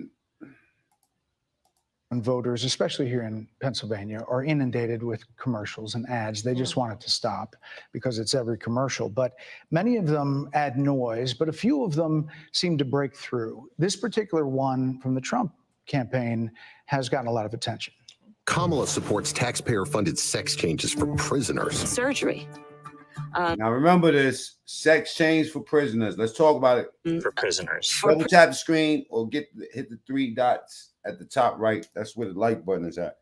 voters, especially here in Pennsylvania, are inundated with commercials and ads. They just want it to stop because it's every commercial. But many of them add noise, but a few of them seem to break through. This particular one from the Trump campaign has gotten a lot of attention. Kamala supports taxpayer-funded sex changes for prisoners. Surgery. Now remember this: sex change for prisoners. Let's talk about it. For prisoners. Double tap the screen or hit the 3 dots at the top right. That's where the like button is at.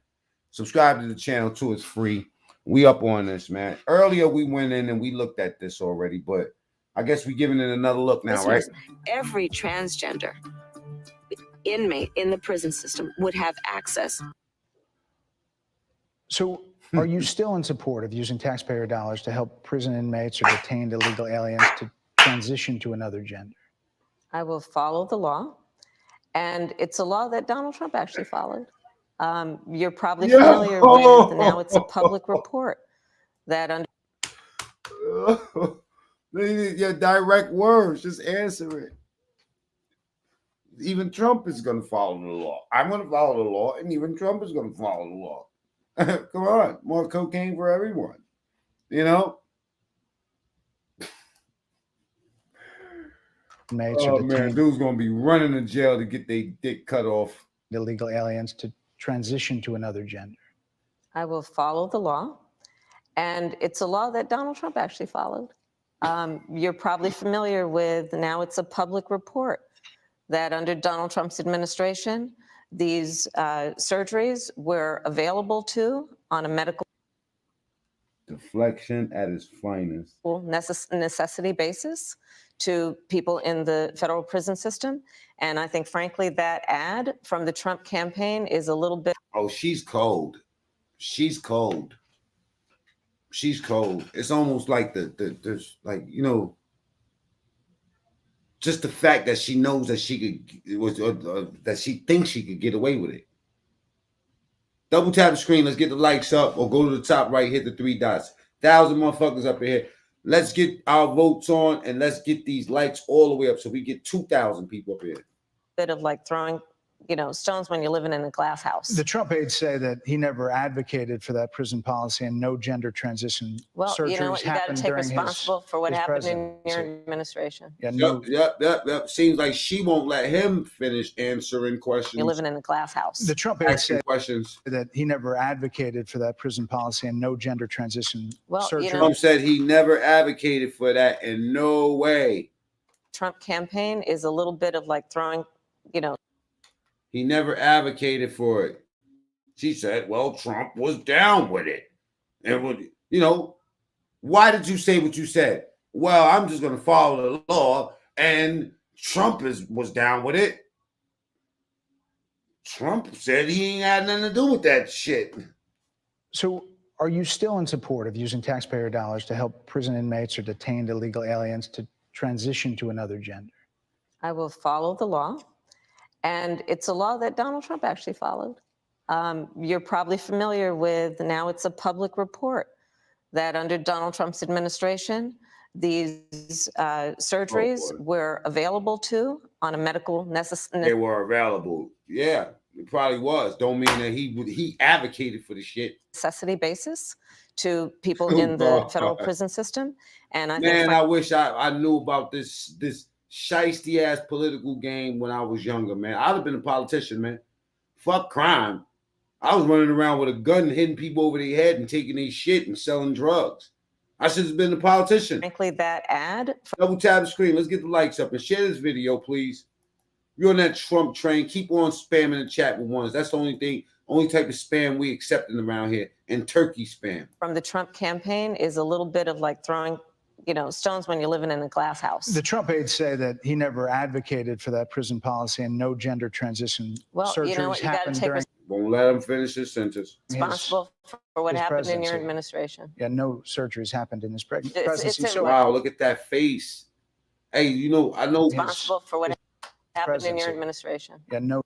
Subscribe to the channel too. It's free. We up on this, man. Earlier we went in and we looked at this already, but I guess we're giving it another look now, right? Every transgender inmate in the prison system would have access. So are you still in support of using taxpayer dollars to help prison inmates or detained illegal aliens to transition to another gender? I will follow the law. And it's a law that Donald Trump actually followed. You're probably familiar with, now it's a public report that under Your direct words, just answer it. Even Trump is going to follow the law. I'm going to follow the law, and even Trump is going to follow the law. Come on, more cocaine for everyone. You know? Oh man, dude's going to be running to jail to get their dick cut off. Illegal aliens to transition to another gender. I will follow the law. And it's a law that Donald Trump actually followed. You're probably familiar with, now it's a public report that under Donald Trump's administration, these surgeries were available to on a medical Deflection at its finest. necessity basis to people in the federal prison system. And I think, frankly, that ad from the Trump campaign is a little bit. Oh, she's cold. She's cold. She's cold. It's almost like there's like, you know, just the fact that she knows that she could that she thinks she could get away with it. Double tap the screen. Let's get the likes up, or go to the top right, hit the 3 dots. 1,000 motherfuckers up in here. Let's get our votes on, and let's get these likes all the way up so we get 2,000 people up here. Bit of like throwing, you know, stones when you're living in a glass house. The Trump aides say that he never advocated for that prison policy, and no gender transition Well, surgeries you know what? You got to happened take during responsible for what his happened in presidency. your administration. Yeah, no, Yep. Seems like she won't let him finish answering questions. You're living in a glass house. the Trump aides Asking say questions. that he never advocated for that prison policy, and no gender transition Well, you surgery. know- Trump said he never advocated for that in no way. Trump campaign is a little bit of like throwing, you know. He never advocated for it. She said, well, Trump was down with it. And, would, you know, why did you say what you said? Well, I'm just going to follow the law, and Trump was down with it. Trump said he ain't had nothing to do with that shit. So are you still in support of using taxpayer dollars to help prison inmates or detained illegal aliens to transition to another gender? I will follow the law. And it's a law that Donald Trump actually followed. You're probably familiar with, now it's a public report that under Donald Trump's administration, these surgeries were available to on a medical necessity. They were available. Yeah, it probably was. Don't mean that he advocated for the shit. Necessity basis to people in the federal prison system. And I think, I wish I knew about this shiesty ass political game when I was younger, man. I'd have been a politician, man. Fuck crime. I was running around with a gun, hitting people over their head and taking their shit and selling drugs. I should have been a politician. frankly, that ad. Double tap the screen. Let's get the likes up and share this video, please. You're on that Trump train. Keep on spamming the chat with ones. That's the only type of spam we accepting around here. And turkey spam. From the Trump campaign is a little bit of like throwing, you know, stones when you're living in a glass house. The Trump aides say that he never advocated for that prison policy, and no gender transition Well, surgeries you know what? You got to happened take during Won't let him finish his sentence. responsible for what his happened in your presidency. administration. Yeah, no surgeries happened in his It's presidency. in So Wow, look at that face. Hey, you know, I know. Responsible for what happened in your presidency. administration. yeah, no.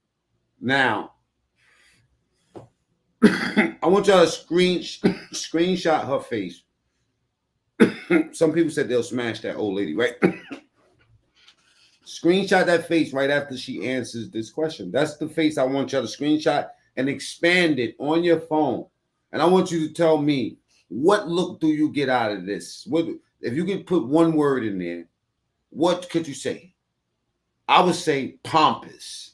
Now, I want y'all to screenshot her face. Some people said they'll smash that old lady, right? Screenshot that face right after she answers this question. That's the face I want y'all to screenshot and expand it on your phone. And I want you to tell me, what look do you get out of this? What, if you could put one word in there, what could you say? I would say pompous.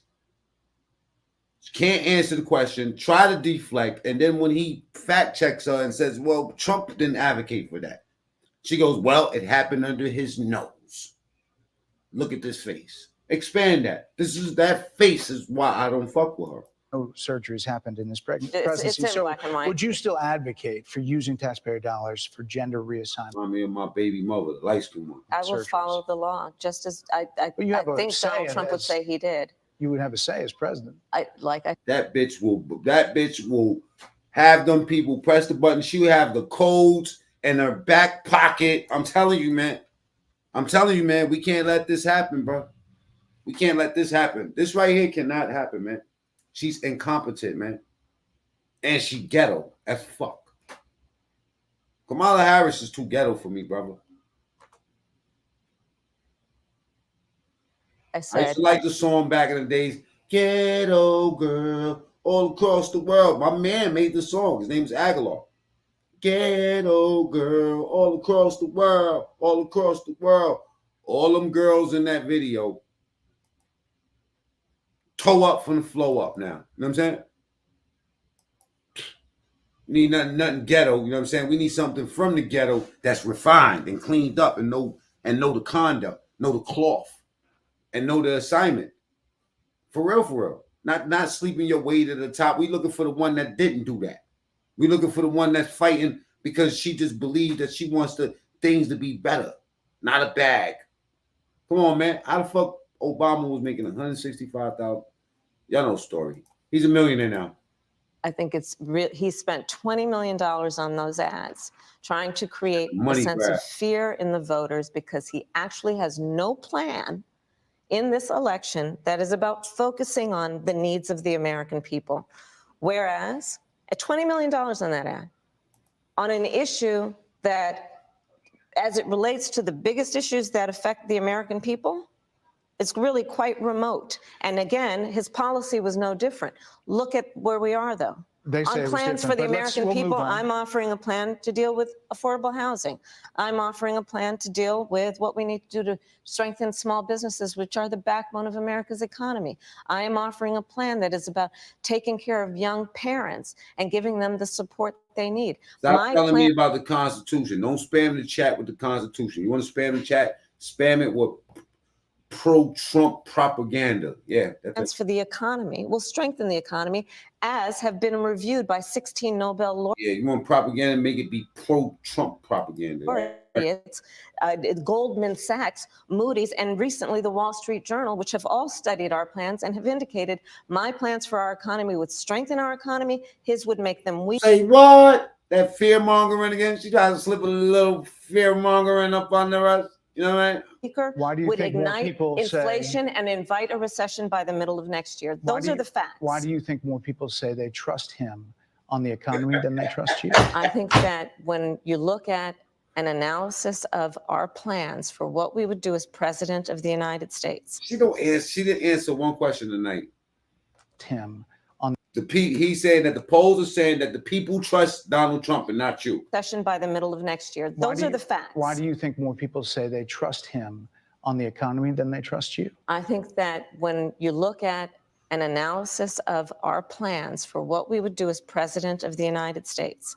Can't answer the question, try to deflect, and then when he fact checks her and says, well, Trump didn't advocate for that, she goes, well, it happened under his nose. Look at this face. Expand that. That face is why I don't fuck with her. No surgeries happened in his presidency. It's in So black and white. would you still advocate for using taxpayer dollars for gender reassignment? I mean, my baby mother, the light skin one. I will surgeries. follow the law, just as I Well, you have a think say Donald in Trump would this. say he did. You would have a say as president. That bitch will have them people press the button. She will have the codes in her back pocket. I'm telling you, man. We can't let this happen, bro. We can't let this happen. This right here cannot happen, man. She's incompetent, man. And she ghetto as fuck. Kamala Harris is too ghetto for me, brother. I I used said, to like the song back in the days, Ghetto Girl, all across the world. My man made the song. His name's Aguilar. Ghetto girl, all across the world, all across the world. All them girls in that video, toe up from the flow up now. You know what I'm saying? Need nothing ghetto, you know what I'm saying? We need something from the ghetto that's refined and cleaned up and know the conduct, know the cloth, and know the assignment. For real. Not sleeping your way to the top. We looking for the one that didn't do that. We looking for the one that's fighting because she just believes that she wants things to be better, not a bag. Come on, man. How the fuck Obama was making $165,000? Y'all know the story. He's a millionaire now. I think it's real. He spent $20 million on those ads, trying to create a sense of fear in the voters because he actually has no plan in this election that is about focusing on the needs of the American people. Whereas at $20 million on that ad, on an issue that, as it relates to the biggest issues that affect the American people, it's really quite remote. And again, his policy was no different. Look at where we are, though. They say On it was plans for different, the but American we'll move people, on. I'm offering a plan to deal with affordable housing. I'm offering a plan to deal with what we need to do to strengthen small businesses, which are the backbone of America's economy. I am offering a plan that is about taking care of young parents and giving them the support they need. Stop telling me about the Constitution. Don't spam the chat with the Constitution. You want to spam the chat? Spam it with pro-Trump propaganda. Yeah. Plans for the economy will strengthen the economy, as have been reviewed by 16 Nobel laureates. Yeah, you want propaganda, make it be pro-Trump propaganda. It's Goldman Sachs, Moody's, and recently the Wall Street Journal, which have all studied our plans and have indicated my plans for our economy would strengthen our economy. His would make them weak. Say what? That fear mongering again? She tries to slip a little fear mongering up under us. You know what I mean? Why do you would think more ignite people inflation say, and invite a recession by the middle of next year. Those are the facts. Why do you think more people say they trust him on the economy than they trust you? I think that when you look at an analysis of our plans for what we would do as president of the United States. She didn't answer one question tonight. Him on he said that the polls are saying that the people trust Donald Trump and not you. Session by the middle of next year. Those are the facts. Why do you think more people say they trust him on the economy than they trust you? I think that when you look at an analysis of our plans for what we would do as president of the United States,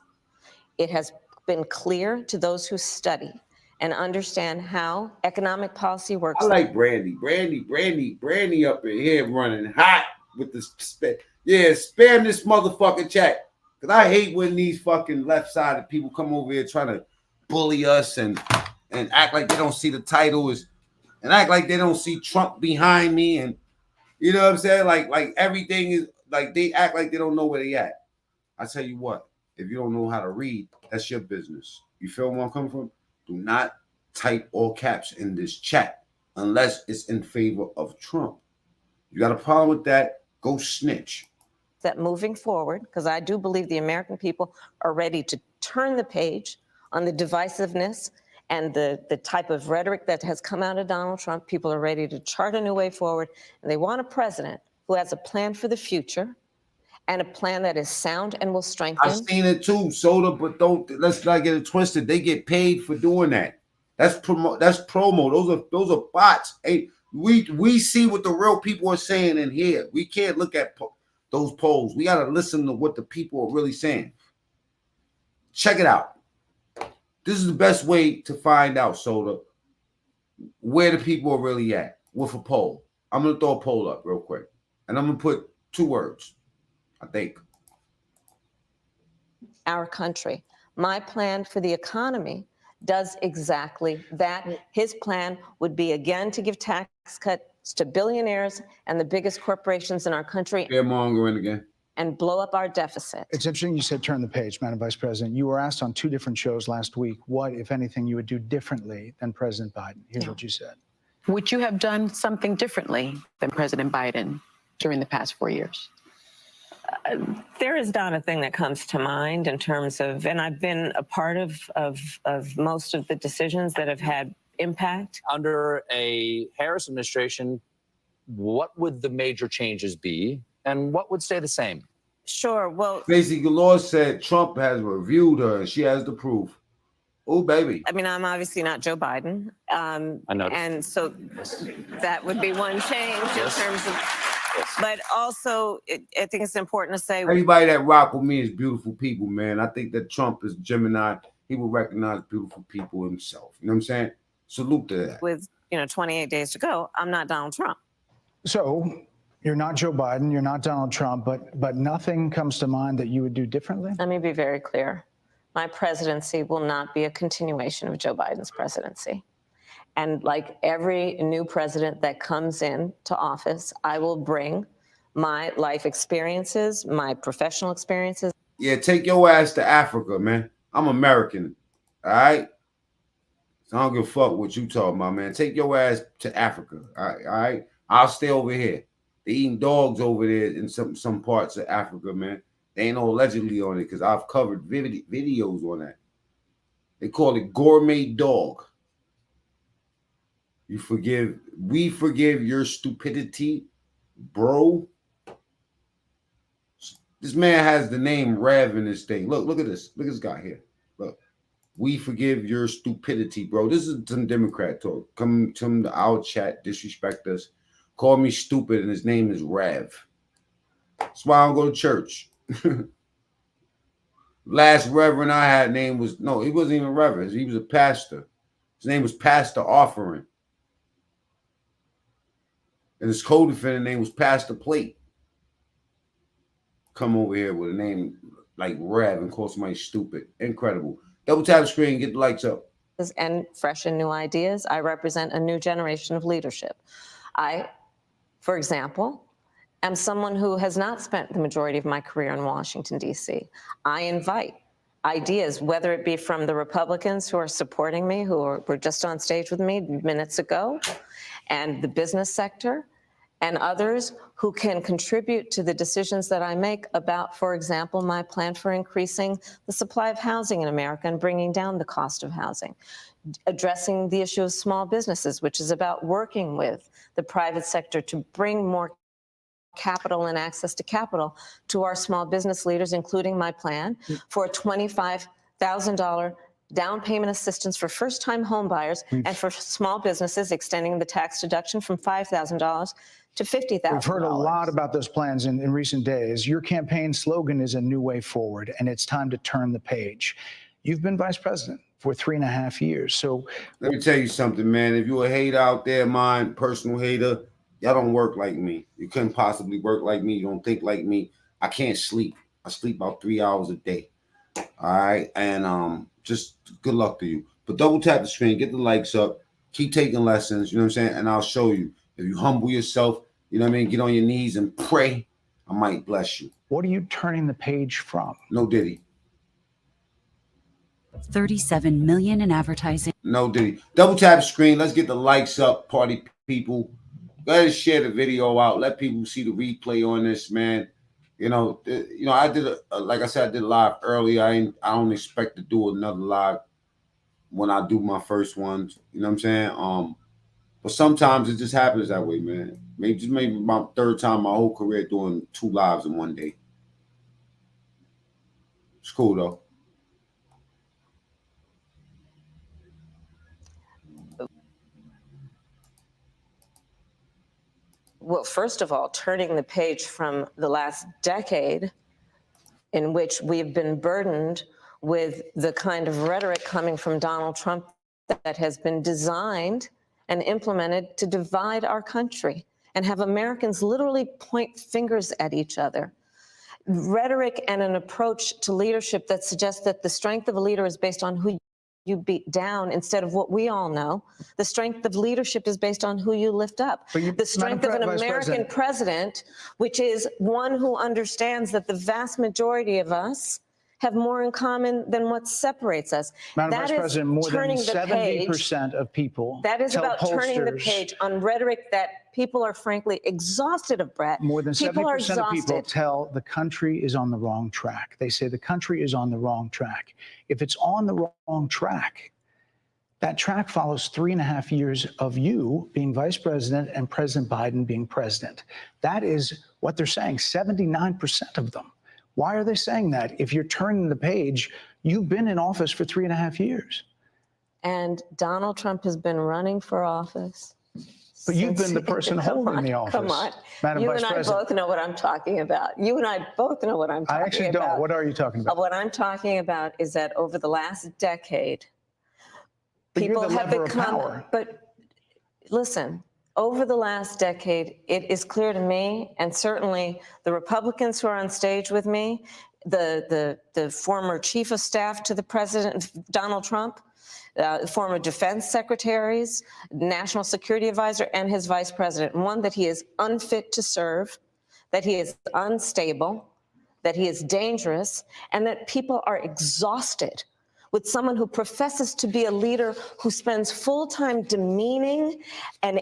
it has been clear to those who study and understand how economic policy works. I like Brandy up in here running hot with this. Yeah, spam this motherfucking chat. Because I hate when these fucking left-sided people come over here trying to bully us and act like they don't see the title and act like they don't see Trump behind me. And you know what I'm saying? Like everything is like they act like they don't know where they at. I tell you what, if you don't know how to read, that's your business. You feel where I'm coming from? Do not type all caps in this chat unless it's in favor of Trump. You got a problem with that? Go snitch. That moving forward, because I do believe the American people are ready to turn the page on the divisiveness and the type of rhetoric that has come out of Donald Trump. People are ready to chart a new way forward, and they want a president who has a plan for the future and a plan that is sound and will strengthen. I've seen it too, Soda, but let's not get it twisted. They get paid for doing that. That's promo. Those are bots. Hey, we see what the real people are saying in here. We can't look at those polls. We got to listen to what the people are really saying. Check it out. This is the best way to find out, Soda, where the people are really at with a poll. I'm going to throw a poll up real quick. And I'm going to put 2 words, I think. Our country. My plan for the economy does exactly that. His plan would be, again, to give tax cuts to billionaires and the biggest corporations in our country. Fear-mongering again. And blow up our deficit. It's interesting you said turn the page, Madam Vice President. You were asked on 2 different shows last week what, if anything, you would do differently than President Biden. Here's what you said. Would you have done something differently than President Biden during the past 4 years? There is not a thing that comes to mind in terms of, and I've been a part of most of the decisions that have had impact. Under a Harris administration, what would the major changes be and what would stay the same? Sure. Well, Basically, Law said Trump has reviewed her and she has the proof. Oh, baby. I mean, I'm obviously not Joe Biden. I know. And so that would be one change in terms of, but also I think it's important to say. Everybody that rock with me is beautiful people, man. I think that Trump is Gemini. He will recognize beautiful people himself. You know what I'm saying? Salute to that. With, 28 days to go, I'm not Donald Trump. So you're not Joe Biden, you're not Donald Trump, but nothing comes to mind that you would do differently? Let me be very clear. My presidency will not be a continuation of Joe Biden's presidency. And like every new president that comes in to office, I will bring my life experiences, my professional experiences. Yeah, take your ass to Africa, man. I'm American, all right? So I don't give a fuck what you talking about, man. Take your ass to Africa, all right? I'll stay over here. They eating dogs over there in some parts of Africa, man. They ain't no allegedly on it because I've covered videos on that. They call it gourmet dog. We forgive your stupidity, bro. This man has the name Rev in this thing. Look at this. Look at this guy here. Look. We forgive your stupidity, bro. This is some Democrat talk. Come to our chat, disrespect us, call me stupid, and his name is Rev. That's why I don't go to church. Last reverend I had name was, no, he wasn't even reverend. He was a pastor. His name was Pastor Offering. And his co-defendant name was Pastor Plate. Come over here with a name like Rev and call somebody stupid. Incredible. Double tap the screen, get the lights up. And fresh and new ideas. I represent a new generation of leadership. I, for example, am someone who has not spent the majority of my career in Washington, D.C. I invite ideas, whether it be from the Republicans who are supporting me, who were just on stage with me minutes ago, and the business sector, and others who can contribute to the decisions that I make about, for example, my plan for increasing the supply of housing in America and bringing down the cost of housing, addressing the issue of small businesses, which is about working with the private sector to bring more capital and access to capital to our small business leaders, including my plan for a $25,000 down payment assistance for first-time home buyers and for small businesses, extending the tax deduction from $5,000 to $50,000. We've heard a lot about those plans in recent days. Your campaign slogan is a new way forward, and it's time to turn the page. You've been vice president for 3.5 years. So let me tell you something, man. If you're a hater out there, mine, personal hater, y'all don't work like me. You couldn't possibly work like me. You don't think like me. I can't sleep. I sleep about 3 hours a day. All right. And just good luck to you. But double tap the screen, get the likes up, keep taking lessons, you know what I'm saying? And I'll show you. If you humble yourself, you know what I mean, get on your knees and pray, I might bless you. What are you turning the page from? No Diddy. 37 million in advertising. No Diddy. Double tap the screen. Let's get the likes up, party people. Go ahead and share the video out. Let people see the replay on this, man. I did like I said, I did live earlier. I don't expect to do another live when I do my first ones. You know what I'm saying? But sometimes it just happens that way, man. Maybe my third time my whole career doing 2 lives in one day. It's cool though. Well, first of all, turning the page from the last decade in which we've been burdened with the kind of rhetoric coming from Donald Trump that has been designed and implemented to divide our country and have Americans literally point fingers at each other. Rhetoric and an approach to leadership that suggests that the strength of a leader is based on who you beat down instead of what we all know. The strength of leadership is based on who you lift up. The strength of an American president, which is one who understands that the vast majority of us have more in common than what separates us. Madam That Vice is President, more than turning the page. 70% of people That is tell about turning the pollsters- page on rhetoric that people are frankly exhausted of, Brett. More than People are 70% of people exhausted. tell the country is on the wrong track. They say the country is on the wrong track. If it's on the wrong track, that track follows 3.5 years of you being vice president and President Biden being president. That is what they're saying, 79% of them. Why are they saying that? If you're turning the page, you've been in office for 3.5 years. And Donald Trump has been running for office. But you've been the since- person holding the office. Come on. Madam You Vice and I President. both know what I'm talking about. You and I both know what I'm talking about. I actually don't. What are you talking about? What I'm talking about is that over the last decade, But you're people the have lever of become, power. but listen, over the last decade, it is clear to me, and certainly the Republicans who are on stage with me, the former chief of staff to the president, Donald Trump, former defense secretaries, national security advisor, and his vice president. One, that he is unfit to serve, that he is unstable, that he is dangerous, and that people are exhausted with someone who professes to be a leader who spends full time demeaning and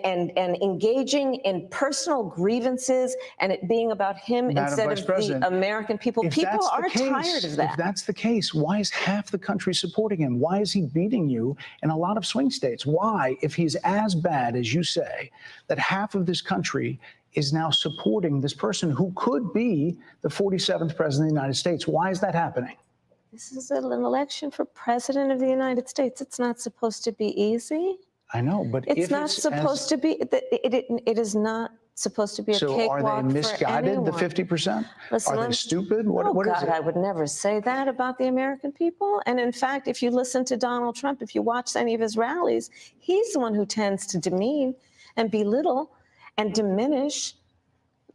engaging in personal grievances and it being about him Madam instead Vice of President, the American people. if People that's the are tired case, of that. If that's the case, why is half the country supporting him? Why is he beating you in a lot of swing states? Why, if he's as bad as you say, that half of this country is now supporting this person who could be the 47th president of the United States? Why is that happening? This is an election for president of the United States. It's not supposed to be easy. I know, but It's if not supposed to be. It is not supposed to be a So cakewalk are they misguided, for the anyone. 50%? Listen, Are they stupid? What Oh is God, it? I would never say that about the American people. And in fact, if you listen to Donald Trump, if you watch any of his rallies, he's the one who tends to demean and belittle and diminish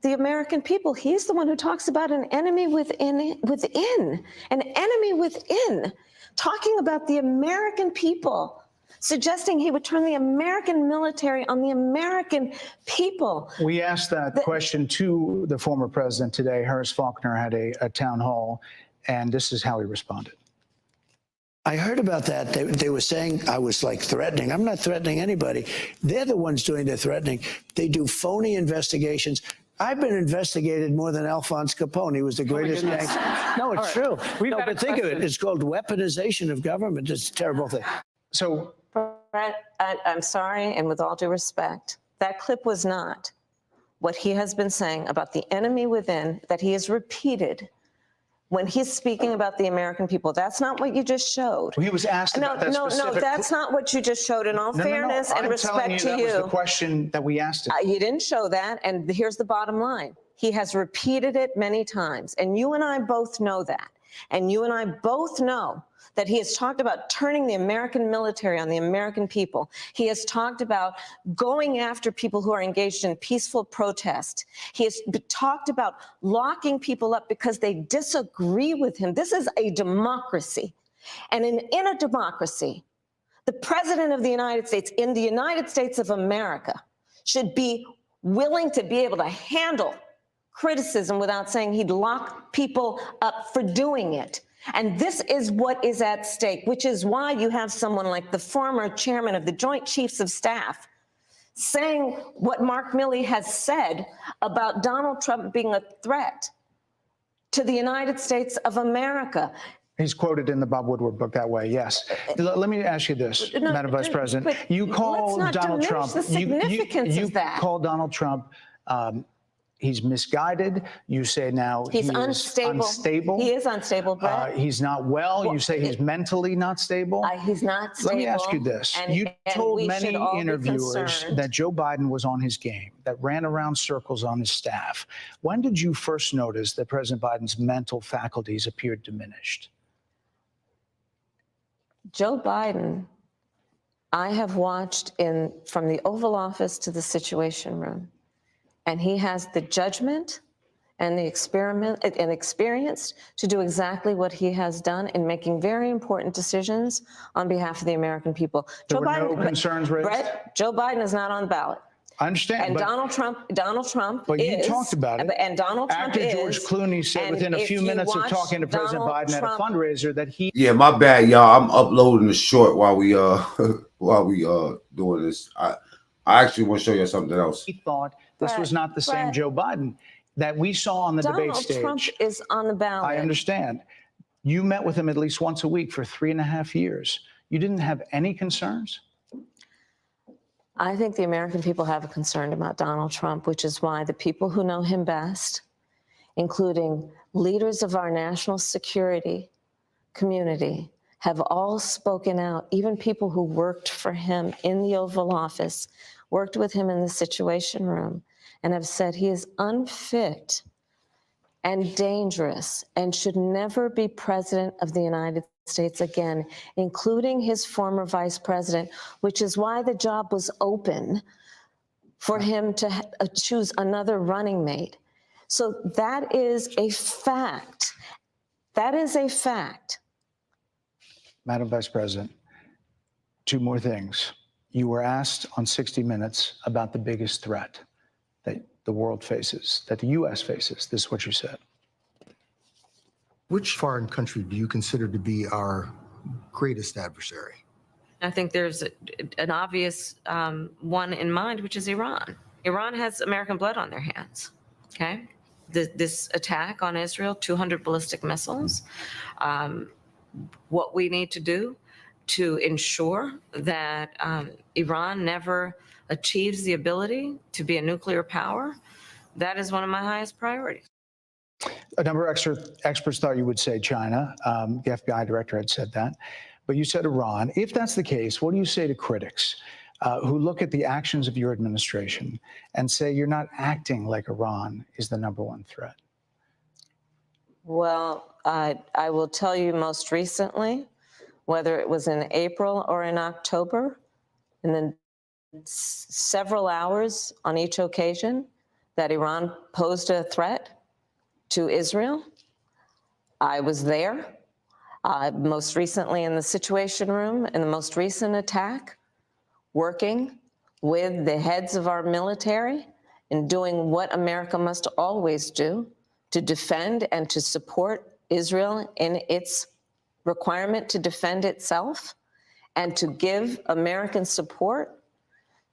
the American people. He's the one who talks about an enemy within, an enemy within, talking about the American people, suggesting he would turn the American military on the American people. We asked that question to the former president today. Harris Faulkner had a town hall, and this is how he responded. I heard about that. They were saying I was like threatening. I'm not threatening anybody. They're the ones doing the threatening. They do phony investigations. I've been investigated more than Alphonse Capone. He was the greatest gangster. No, it's true. No, but think of it. It's called weaponization of government. It's a terrible thing. So, Brett, I'm sorry, and with all due respect, that clip was not what he has been saying about the enemy within that he has repeated when he's speaking about the American people. That's not what you just showed. Well, he was asked about that No, specific... that's not what you just showed. In all fairness and respect to that was the question that we asked him. You didn't show that, and here's the bottom line. He has repeated it many times, and you and I both know that. And you and I both know that he has talked about turning the American military on the American people. He has talked about going after people who are engaged in peaceful protest. He has talked about locking people up because they disagree with him. This is a democracy. And in a democracy, the president of the United States, in the United States of America, should be willing to be able to handle criticism without saying he'd lock people up for doing it. And this is what is at stake, which is why you have someone like the former chairman of the Joint Chiefs of Staff saying what Mark Milley has said about Donald Trump being a threat to the United States of America. He's quoted in the Bob Woodward book that way, yes. Let me ask you this, Madam Vice President. You call Donald Trump... the significance of that. You call Donald Trump... he's misguided. You say now he's unstable. He is unstable, Brett. He's not well. You say he's mentally not stable. He's not stable. Let me ask you this. You told many interviewers that Joe Biden was on his game, that ran around circles on his staff. When did you first notice that President Biden's mental faculties appeared diminished? Joe Biden, I have watched from the Oval Office to the Situation Room. And he has the judgment and the experience to do exactly what he has done in making very important decisions on behalf of the American people. There were no concerns raised? Brett, Joe Biden is not on the ballot. I understand. And but, Donald Trump but is. you talked about it. And Donald Trump After George Clooney said within a few minutes of talking to President Biden at a fundraiser that he. Yeah, my bad, y'all. I'm uploading the short while we doing this. I actually want to show you something else. He thought this was not the same Joe Biden that we saw on the debate stage. Donald Trump is on the ballot. I understand. You met with him at least once a week for 3.5 years. You didn't have any concerns? I think the American people have a concern about Donald Trump, which is why the people who know him best, including leaders of our national security community, have all spoken out, even people who worked for him in the Oval Office, worked with him in the Situation Room, and have said he is unfit and dangerous and should never be president of the United States again, including his former vice president, which is why the job was open for him to choose another running mate. So that is a fact. That is a fact. Madam Vice President, 2 more things. You were asked on 60 Minutes about the biggest threat that the world faces, that the U.S. faces. This is what you said. Which foreign country do you consider to be our greatest adversary? I think there's an obvious one in mind, which is Iran. Iran has American blood on their hands, okay? This attack on Israel, 200 ballistic missiles. What we need to do to ensure that Iran never achieves the ability to be a nuclear power, that is one of my highest priorities. A number of experts thought you would say China. The FBI director had said that. But you said Iran. If that's the case, what do you say to critics who look at the actions of your administration and say you're not acting like Iran is the #1 threat? Well, I will tell you most recently, whether it was in April or in October, and then several hours on each occasion that Iran posed a threat to Israel. I was there, most recently in the Situation Room, in the most recent attack, working with the heads of our military and doing what America must always do to defend and to support Israel in its requirement to defend itself and to give American support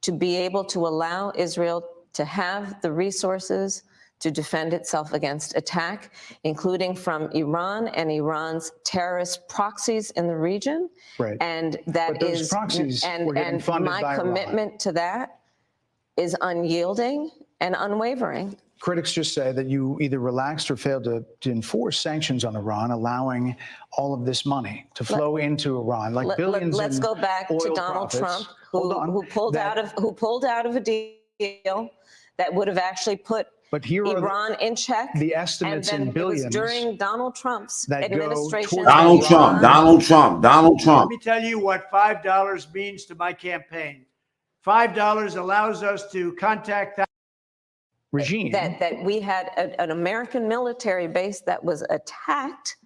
to be able to allow Israel to have the resources to defend itself against attack, including from Iran and Iran's terrorist proxies in the region. Right. And that But those is, proxies were getting and funded my by Iran. commitment to that is unyielding and unwavering. Critics just say that you either relaxed or failed to enforce sanctions on Iran, allowing all of this money to flow into Iran, like billions. Let's go back to Donald Trump, who pulled out of a deal that would have actually put Iran in check. The estimates and then in billions. It was during Donald Trump's that go administration. Donald Trump. Let me tell you what $5 means to my campaign. $5 allows us to contact that regime. That we had an American military base that was attacked,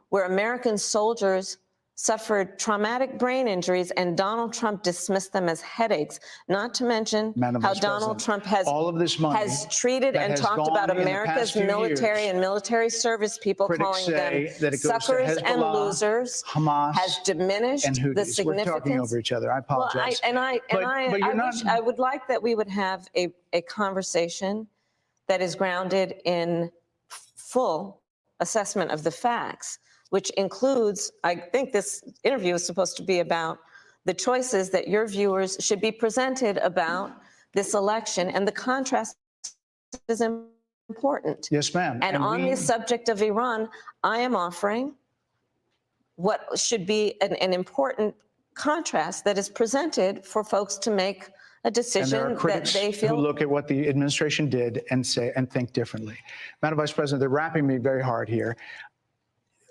where American soldiers suffered traumatic brain injuries, and Donald Trump dismissed them as headaches, not to mention how Donald Trump has all of this money has treated and talked about America's military and military service people, calling them suckers and losers, Hamas, has diminished the significance. We're talking over each other. I apologize. I would like that we would have a conversation that is grounded in full assessment of the facts, which includes, I think this interview is supposed to be about the choices that your viewers should be presented about this election, and the contrast is important. Yes, ma'am. And on the subject of Iran, I am offering what should be an important contrast that is presented for folks to make a decision and there are critics that they feel. Who look at what the administration did and say and think differently. Madam Vice President, they're wrapping me very hard here.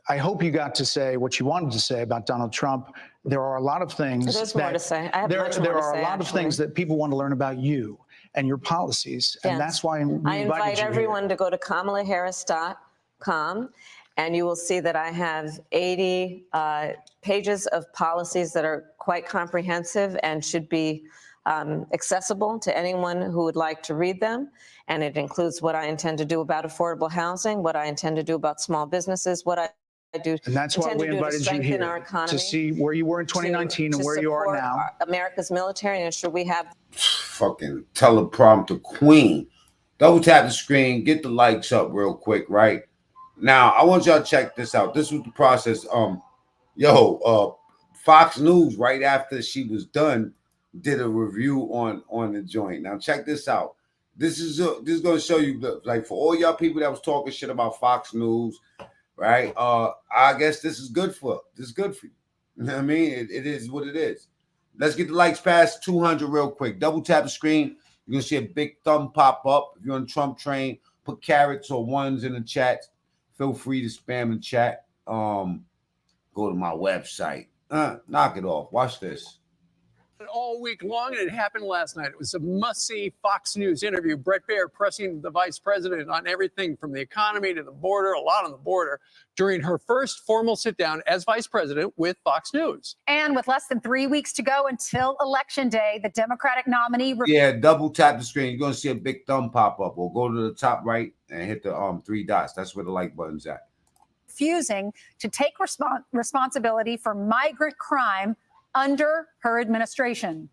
I hope you got to say what you wanted to say about Donald Trump. There are a lot of things. There's more to say. I have much more to say. There are a lot of things that people want to learn about you and your policies, and that's why I invite everyone to go to KamalaHarris.com, and you will see that I have 80 pages of policies that are quite comprehensive and should be accessible to anyone who would like to read them. And it includes what I intend to do about affordable housing, what I intend to do about small businesses, what I do. And that's why we invited you here, to see where you were in 2019 and where you are now. America's military and ensure we have. Fucking teleprompter queen. Double tap the screen, get the likes up real quick, right? Now, I want y'all to check this out. This was the process. Fox News, right after she was done, did a review on the joint. Now, check this out. This is going to show you, like, for all y'all people that was talking shit about Fox News, right? I guess this is good for you. You know what I mean? It is what it is. Let's get the likes past 200 real quick. Double tap the screen. You're going to see a big thumb pop up. If you're on the Trump train, put carrots or ones in the chat. Feel free to spam the chat. Go to my website. Knock it off. Watch this. All week long, and it happened last night. It was a must-see Fox News interview. Bret Baier pressing the vice president on everything from the economy to the border, a lot on the border, during her first formal sit-down as vice president with Fox News. And with less than 3 weeks to go until Election Day, the Democratic nominee... Yeah, double tap the screen. You're going to see a big thumb pop up. Or go to the top right and hit the 3 dots. That's where the like button's at. Refusing to take responsibility for migrant crime under her administration.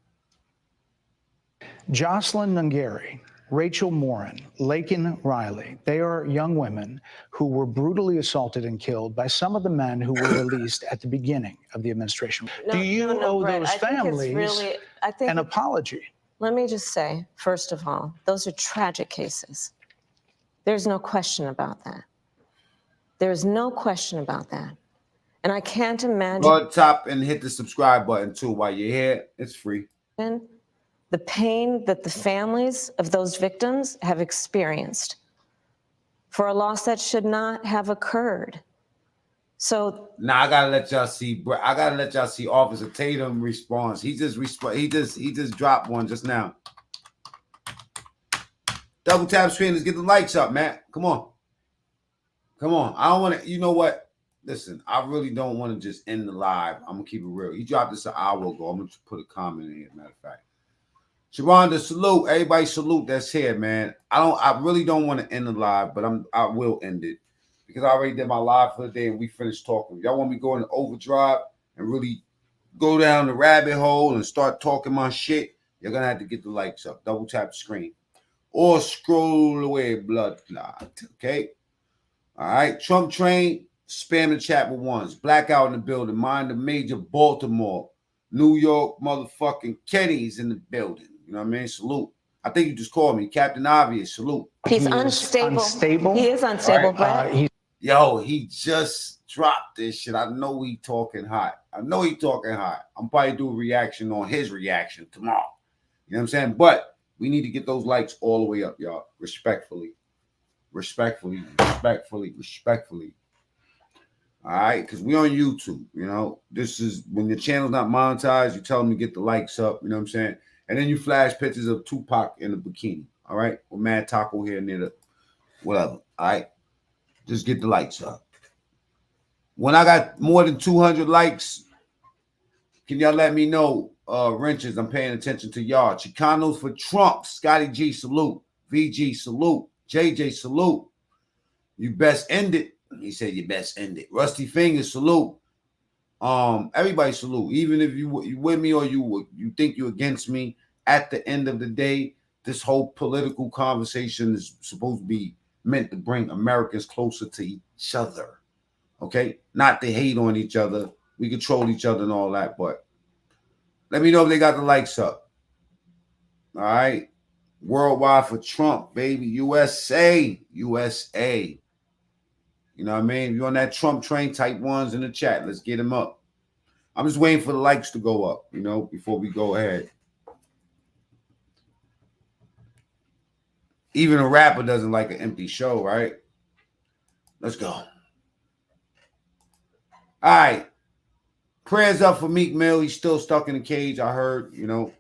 Jocelyn Nungari, Rachel Morin, Laken Riley, they are young women who were brutally assaulted and killed by some of the men who were released at the beginning of the administration. Do you owe Brett, those families an apology? Let me just say, first of all, those are tragic cases. There's no question about that. There's no question about that. And I can't imagine. Go to the top and hit the subscribe button too while you're here. It's free. The pain that the families of those victims have experienced for a loss that should not have occurred. So now I gotta let y'all see. I gotta let y'all see Officer Tatum response. He just dropped one just now. Double tap screen. Let's get the likes up, man. Come on. Come on. I don't want to. You know what? Listen, I really don't want to just end the live. I'm going to keep it real. He dropped this an hour ago. I'm going to put a comment in here, matter of fact. Sharonda, salute. Everybody salute that's here, man. I really don't want to end the live, but I will end it because I already did my live for the day and we finished talking. Y'all want me to go into overdrive and really go down the rabbit hole and start talking my shit? You're going to have to get the likes up. Double tap the screen. Or scroll away, blood clot. Okay? All right. Trump train. Spam the chat with ones. Blackout in the building. Mind the major Baltimore. New York motherfucking Kenny's in the building. You know what I mean? Salute. I think you just called me. Captain Obvious. Salute. He's unstable. He is unstable, Brett. Yo, he just dropped this shit. I know he talking hot. I'm probably do a reaction on his reaction tomorrow. You know what I'm saying? But we need to get those likes all the way up, y'all. Respectfully. All right, because we on YouTube, you know. This is when your channel's not monetized, you tell them to get the likes up, you know what I'm saying? And then you flash pictures of Tupac in a bikini, all right? Or Mad Taco here near the whatever, all right? Just get the likes up. When I got more than 200 likes, can y'all let me know, wrenches, I'm paying attention to y'all. Chicanos for Trump, Scotty G, salute. VG, salute. JJ, salute. You best end it. He said you best end it. Rusty Fingers, salute. Everybody salute. Even if you with me or you think you're against me, at the end of the day, this whole political conversation is supposed to be meant to bring Americans closer to each other. Okay? Not to hate on each other. We control each other and all that, but let me know if they got the likes up. All right? Worldwide for Trump, baby. USA. USA. You know what I mean? If you're on that Trump train, type ones in the chat. Let's get them up. I'm just waiting for the likes to go up, you know, before we go ahead. Even a rapper doesn't like an empty show, right? Let's go. All right. Prayers up for Meek Mill. He's still stuck in a cage, I heard, you know.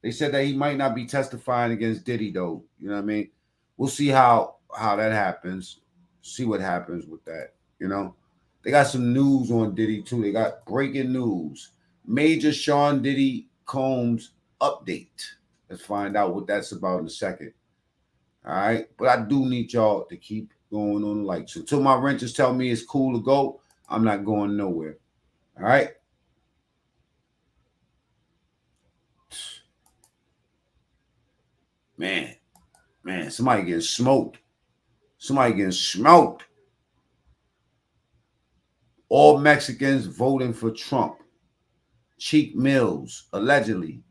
They said that he might not be testifying against Diddy, though. You know what I mean? We'll see how that happens. See what happens with that, you know. They got some news on Diddy, too. They got breaking news. Major Sean Diddy Combs update. Let's find out what that's about in a second. All right. But I do need y'all to keep going on the likes. Until my renters tell me it's cool to go, I'm not going nowhere. All right. Man, somebody getting smoked. Somebody getting smoked. All Mexicans voting for Trump. Cheek Mills, allegedly.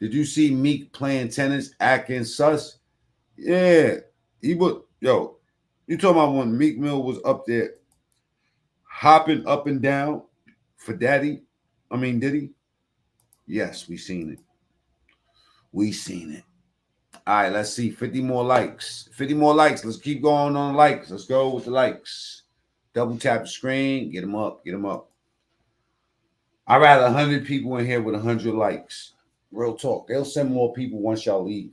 Did you see Meek playing tennis, acting sus? Yeah. He was, yo, you talking about when Meek Mill was up there hopping up and down for daddy? I mean, did he? Yes, we seen it. We seen it. All right, let's see. 50 more likes. 50 more likes. Let's keep going on likes. Let's go with the likes. Double tap the screen. Get them up. Get them up. I'd rather 100 people in here with 100 likes. Real talk. They'll send more people once y'all leave.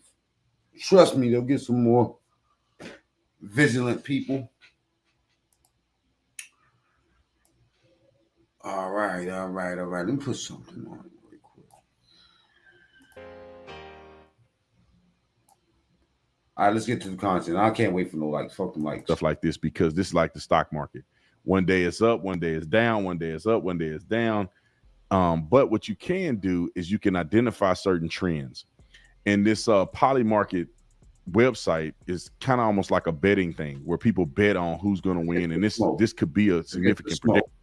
Trust me, they'll get some more vigilant people. All right. Let me put something on it really quick. All right, let's get to the content. I can't wait for no likes. Fuck them likes. Stuff like this, because this is like the stock market. One day it's up, one day it's down, one day it's up, one day it's down. But what you can do is you can identify certain trends. And this Polymarket website is kind of almost like a betting thing where people bet on who's going to win. And this could be a significant prediction.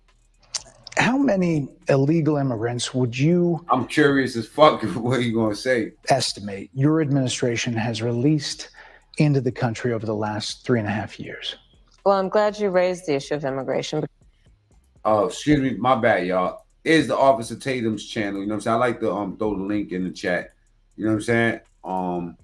How many illegal immigrants would you... I'm curious as fuck what you going to say. ...estimate your administration has released into the country over the last 3.5 years? Well, I'm glad you raised the issue of immigration. Oh, excuse me. My bad, y'all. Is the Officer Tatum's channel. You know what I'm saying? I like to throw the link in the chat. You know what I'm saying?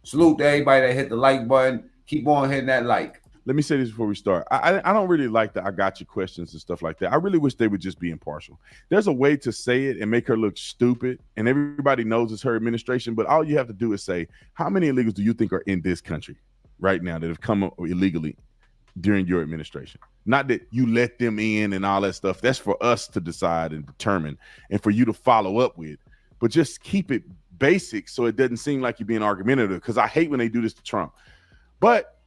Salute to everybody that hit the like button. Keep on hitting that like. Let me say this before we start. I don't really like the I got you questions and stuff like that. I really wish they would just be impartial. There's a way to say it and make her look stupid, and everybody knows it's her administration, but all you have to do is say, how many illegals do you think are in this country right now that have come up illegally during your administration? Not that you let them in and all that stuff. That's for us to decide and determine and for you to follow up with. But just keep it basic so it doesn't seem like you're being argumentative, because I hate when they do this to Trump. But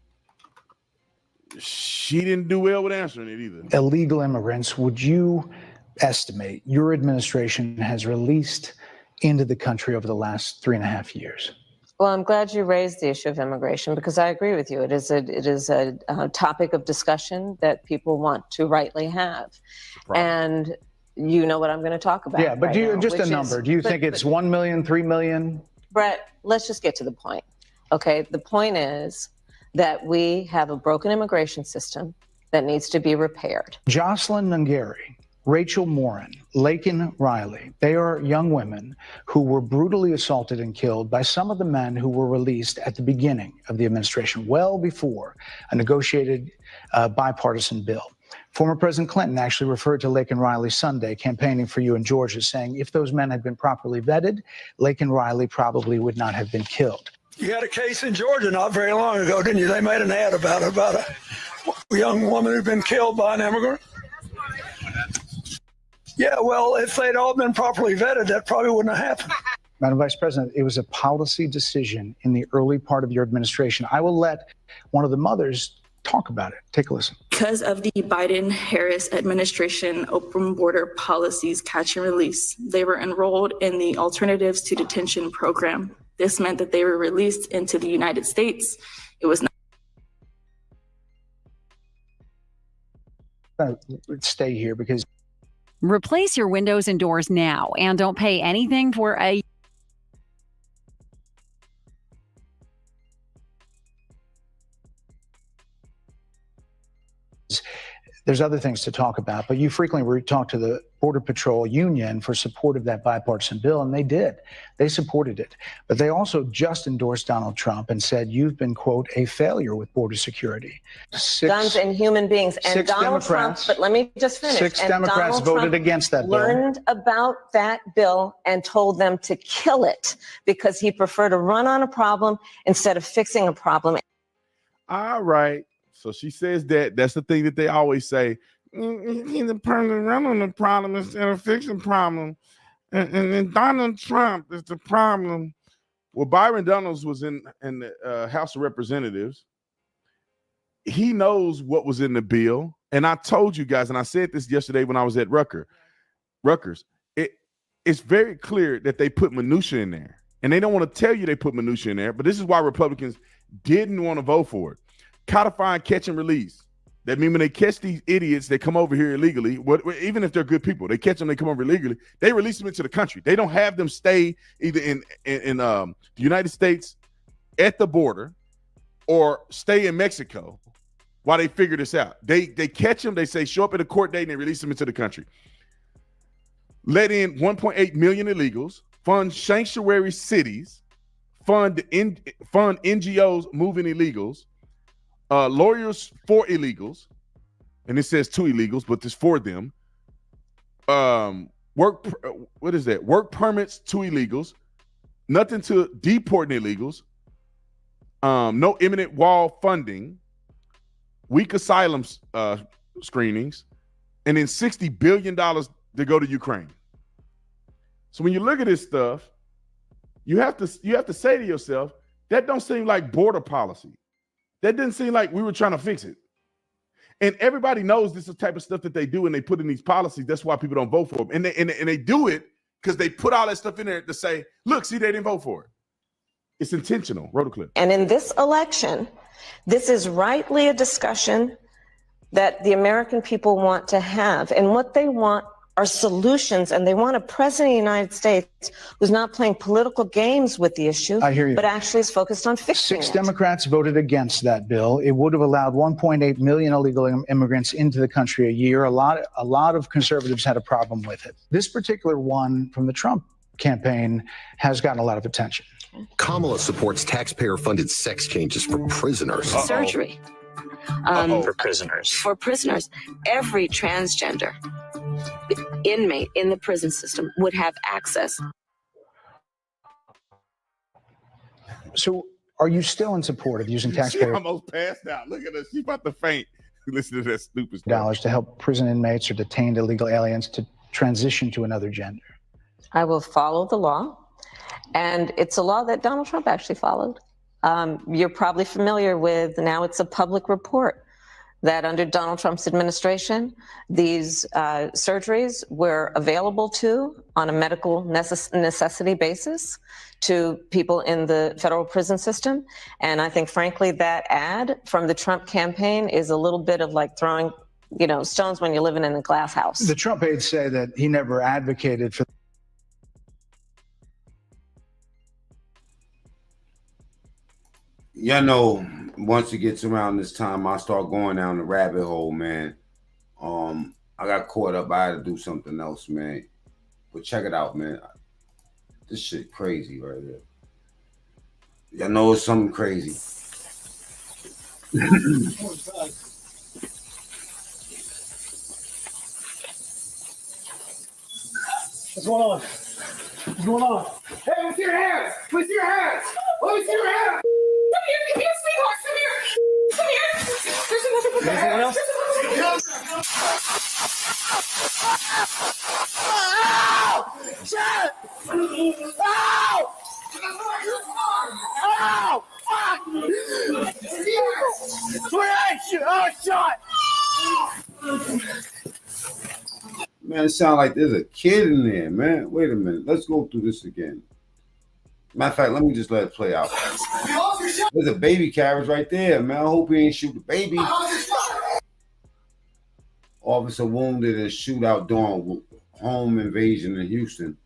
she didn't do well with answering it either. Illegal immigrants, would you estimate your administration has released into the country over the last 3.5 years? Well, I'm glad you raised the issue of immigration, because I agree with you. It is a topic of discussion that people want to rightly have. And you know what I'm going to talk about. Yeah, but right do you now, just a which number? is- Do you think it's 1 million, 3 million? Brett, let's just get to the point. Okay, the point is that we have a broken immigration system that needs to be repaired. Jocelyn Nungari, Rachel Morin, Laken Riley, they are young women who were brutally assaulted and killed by some of the men who were released at the beginning of the administration, well before a negotiated bipartisan bill. Former President Clinton actually referred to Laken Riley Sunday campaigning for you in Georgia, saying if those men had been properly vetted, Laken Riley probably would not have been killed. You had a case in Georgia not very long ago, didn't you? They made an ad about a young woman who'd been killed by an immigrant. Yeah, well, if they'd all been properly vetted, that probably wouldn't have happened. Madam Vice President, it was a policy decision in the early part of your administration. I will let one of the mothers talk about it. Take a listen. Because of the Biden-Harris administration open border policies catch and release, they were enrolled in the Alternatives to Detention program. This meant that they were released into the United States. It was not. Stay here because. Replace your windows and doors now and don't pay anything for a There's other things to talk about, but you frequently talk to the Border Patrol Union for support of that bipartisan bill, and they did. They supported it. But they also just endorsed Donald Trump and said, you've been, quote, a failure with border security. Guns and human beings. And Donald Trump, but let me just finish. 6 And Democrats Donald voted Trump against that bill. learned about that bill and told them to kill it because he preferred to run on a problem instead of fixing a problem. All right. So she says that's the thing that they always say. He's the person run on the problem instead of fixing the problem. And Donald Trump is the problem. Well, Byron Donalds was in the House of Representatives. He knows what was in the bill. And I told you guys, and I said this yesterday when I was at Rutgers, it's very clear that they put minutia in there. And they don't want to tell you they put minutia in there, but this is why Republicans didn't want to vote for it. Codifying catch and release. That means when they catch these idiots, they come over here illegally. Even if they're good people, they catch them, they come over illegally. They release them into the country. They don't have them stay either in the United States at the border or stay in Mexico while they figure this out. They catch them, they say show up at a court date, and they release them into the country. Let in 1.8 million illegals, fund sanctuary cities, fund NGOs moving illegals, lawyers for illegals, and it says 2 illegals, but there's 4 of them. Work permits to illegals, nothing to deporting illegals, no imminent wall funding, weak asylum screenings, and then $60 billion to go to Ukraine. So when you look at this stuff, you have to say to yourself, that don't seem like border policy. That didn't seem like we were trying to fix it. And everybody knows this is the type of stuff that they do and they put in these policies. That's why people don't vote for them. And they do it because they put all that stuff in there to say, look, see, they didn't vote for it. It's intentional. Roll the clip. And in this election, this is rightly a discussion that the American people want to have. And what they want are solutions, and they want a president of the United States who's not playing political games with the issue, I hear you. but actually is focused on fixing 6 it. Democrats voted against that bill. It would have allowed 1.8 million illegal immigrants into the country a year. A lot of conservatives had a problem with it. This particular one from the Trump campaign has gotten a lot of attention. Kamala supports taxpayer-funded sex changes for prisoners. Surgery. For prisoners. For prisoners, every transgender inmate in the prison system would have access. So are you still in support of using She taxpayer almost passed out. Look at her. She's about to faint. Listen to that stupid stuff. dollars to help prison inmates or detained illegal aliens to transition to another gender? I will follow the law, and it's a law that Donald Trump actually followed. You're probably familiar with, now it's a public report, that under Donald Trump's administration, these surgeries were available on a medical necessity basis to people in the federal prison system. And I think, frankly, that ad from the Trump campaign is a little bit of like throwing, stones when you're living in a glass house. The Trump aides say that he never advocated for. You know, once it gets around this time, I start going down the rabbit hole, man. I got caught up. I had to do something else, man. But check it out, man. This shit crazy right here. Y'all know it's something crazy. What's going on? What's going on? Hey, let me see your hands. Let me see your hands. Let me see your hands. Come here, sweetheart. Come here. Come here. There's another book. There's someone else? Ow! Shit! Ow! Ow! Fuck! Where are you? Oh, shot! Man, it sounds like there's a kid in there, man. Wait a minute. Let's go through this again. Matter of fact, let me just let it play out. There's a baby carriage right there, man. I hope he ain't shoot the baby. Officer wounded in shootout during home invasion in Houston.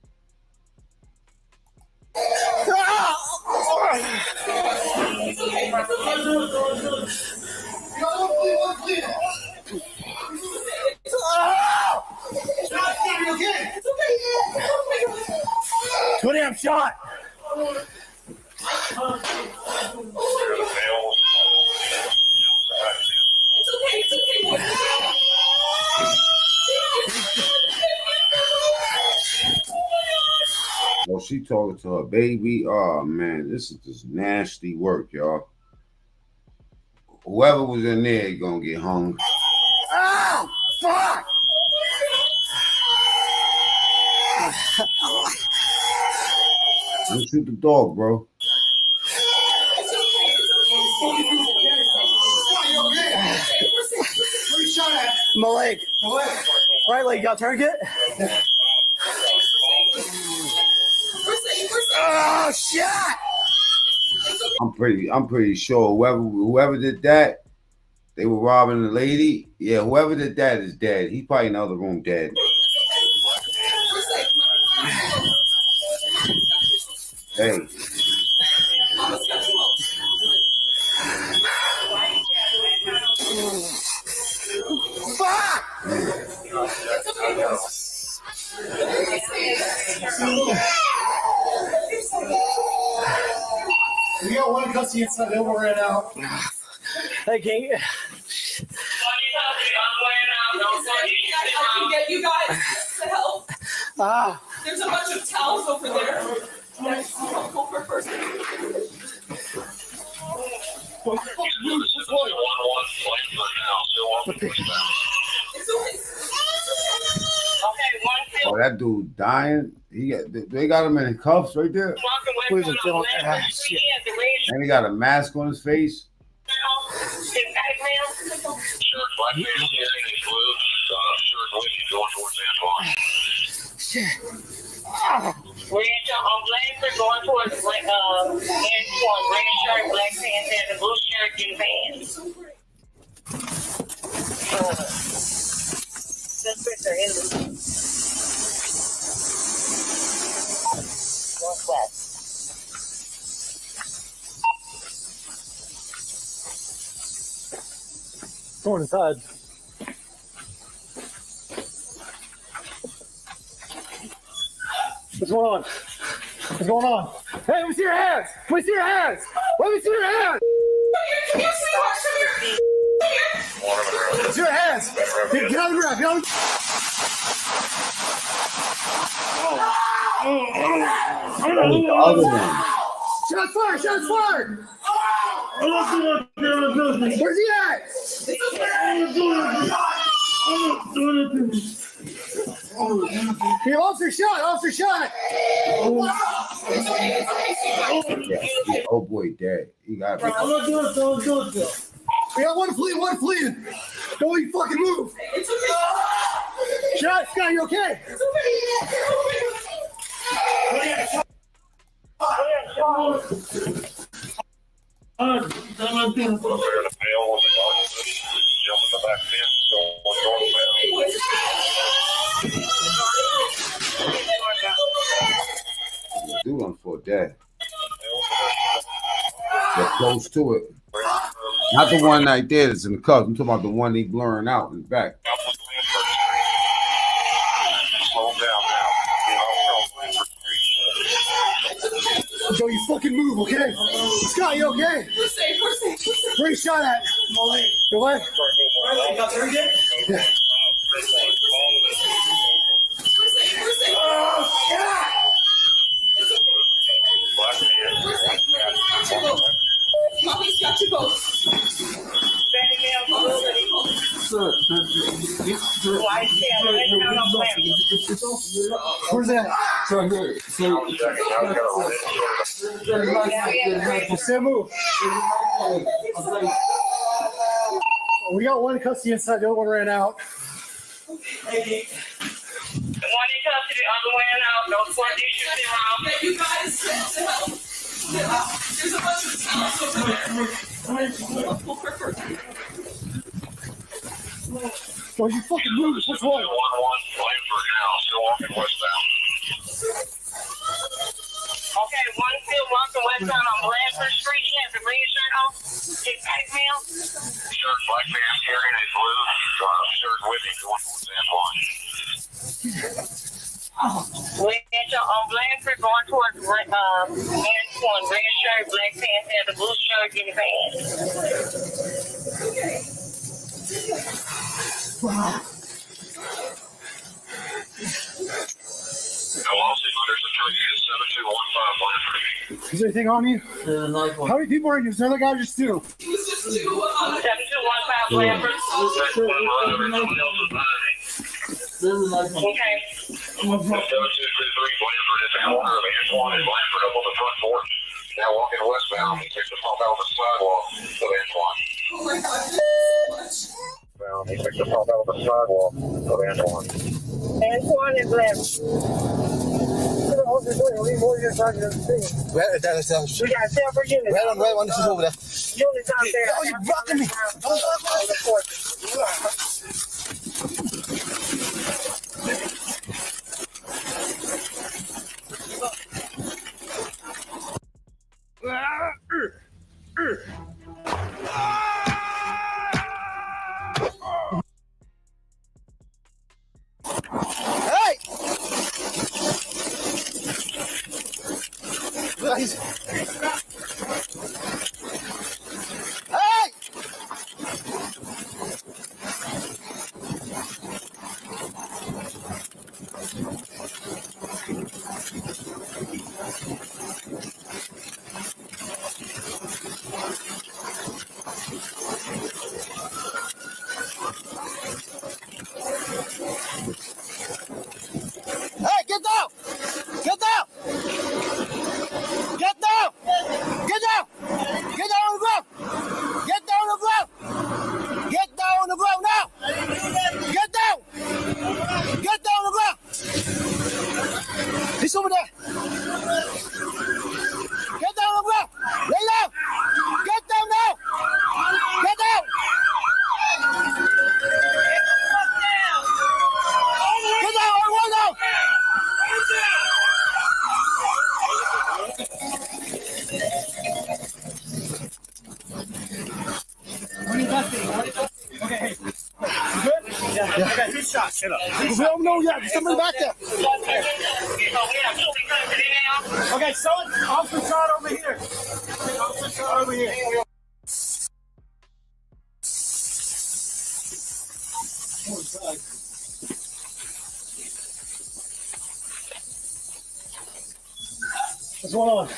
Too damn shot. Oh, she talking to her baby. Oh man, this is just nasty work, y'all. Whoever was in there gonna get hung. Ow! Fuck! Don't shoot the dog, bro. My leg. Right leg, got target. Oh shit! I'm pretty sure whoever did that, they were robbing the lady. Yeah, whoever did that is dead. He's probably in the other room dead. Hey. Fuck! We got one custody inside, then we'll ran out. Hey, King. I can get you guys to help. There's a bunch of towels over there. Go for first. Oh, that dude dying. They got him in cuffs right there. And he got a mask on his face. Shit. Blanford going towards N1, red shirt, black pants, and the blue shirt in pants. Suspects are in the northwest. Going inside. What's going on? What's going on? Hey, let me see your hands! Let me see your hands! Let me see your hands! Come here, sweetheart, come here. Let's see your hands! Get on the ground, get on The other one. Shots fired! Shots fired! Where's he at? Hey, officer shot! Officer shot! Oh boy, dead. He got. We got one fleeing, one fleeing. Don't you fucking move. Shot, Scott, you okay? Dude on for dead. They're close to it. Not the one right there that's in the cuffs. I'm talking about the one he blurring out in the back. Joe, you fucking move, okay? Scott, you okay? We're safe, we're safe, we're safe. Where you shot at? Your what? Yeah. Mommy's got you both. Where's that? Sam, move. We got one custody inside, the other one ran out. The one in custody, the other ran out. Those one issues around. You guys to help. There's a bunch of towels over there. Don't you fucking move. Which one? 1-1, Blanford now, still walking westbound. Okay, one still walking westbound on Blanford Street. He has a green shirt on. His tight mail. Shirt, black pants, carrying a blue shirt with him going towards N1. On Blanford going towards N1, red shirt, black pants, and the blue shirt in his pants. Okay. Wow. Is there anything on you? How many people are in you? Is there another guy or just two? It was just 7215 Blanford. Okay. Blanford is the corner of Antoine and Blanford up on the front porch. Now walking westbound, he takes the pump out of the sidewalk of Antoine. Oh my God. He takes the pump out of the sidewalk of Antoine. Antoine and Blanford. Well, that's We got several units. right on, this is over there. Units out there. Oh, you're blocking me. Hey! Guys. Hey! Hey, get down! Get down! Get down! Get down! Get down on the ground! Get down on the ground! Get down on the ground now! Get down! Get down on the ground! He's over there! Get down on the ground! Lay down! Get down now! Get down! Get down! Everyone down! Okay, hey. You good? Yeah. Okay, good shot. Shut up. We don't know yet. There's somebody back there. Okay, so Officer Shot over here. Officer Shot over here. What's going on?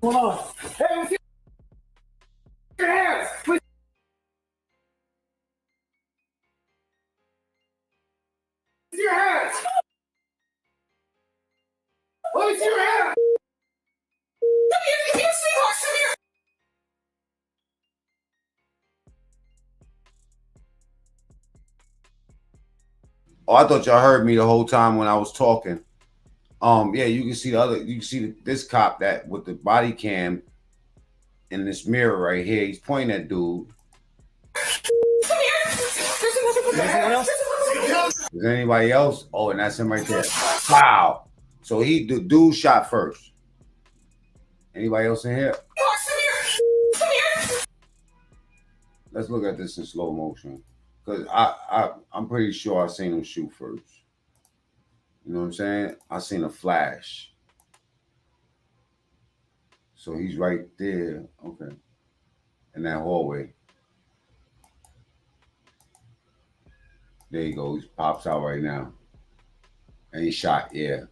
What's going on? Hey, what's your hands? Put your hands. What's your hands? Come here, sweetheart, come here. Oh, I thought y'all heard me the whole time when I was talking. Yeah, you can see this cop that with the body cam in this mirror right here. He's pointing at dude. Come here. There's another one. Is there anybody else? Oh, and that's him right there. Wow. So the dude shot first. Anybody else in here? Come here. Let's look at this in slow motion. Because I'm pretty sure I seen him shoot first. You know what I'm saying? I seen a flash. So he's right there. Okay. In that hallway. There you go. He pops out right now. And he shot, yeah.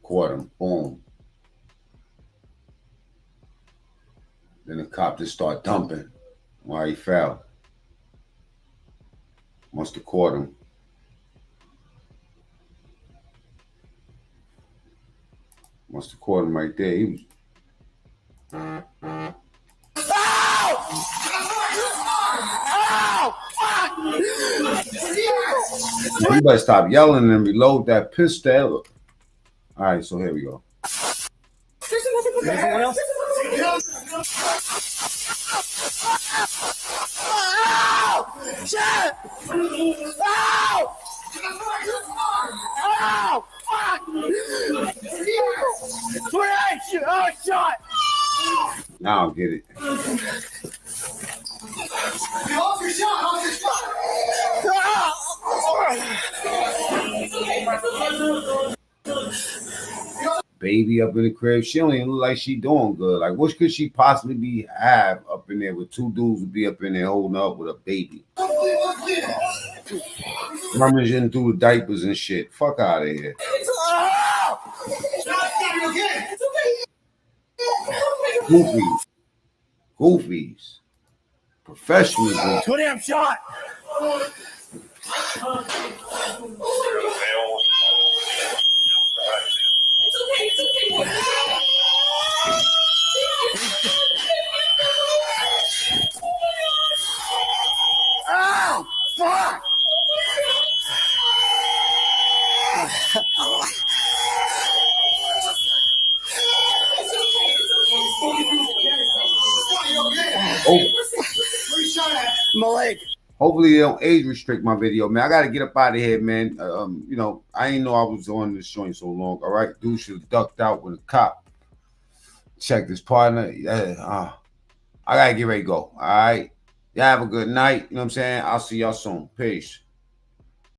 Caught him. Boom. Then the cop just started dumping while he fell. Must have caught him. Must have caught him right there. He was. You better stop yelling and reload that pistol. All right, so here we go. There's anyone else? Ow! Shit! Ow! Ow! Fuck! Oh, shot! Now I'll get it. Off your shot! Off your shot! Baby up in the crib. She don't even look like she doing good. Like, what could she possibly have up in there with two dudes would be up in there holding up with a baby? Rummaging through the diapers and shit. Fuck out of here. Goofies. Professionals. Too damn shot. Oh, fuck! Malik. Hopefully they don't age restrict my video, man. I gotta get up out of here, man. You know, I didn't know I was on this joint so long. All right, dude should have ducked out with a cop. Check this partner. I gotta get ready to go. All right. Y'all have a good night. You know what I'm saying? I'll see y'all soon. Peace.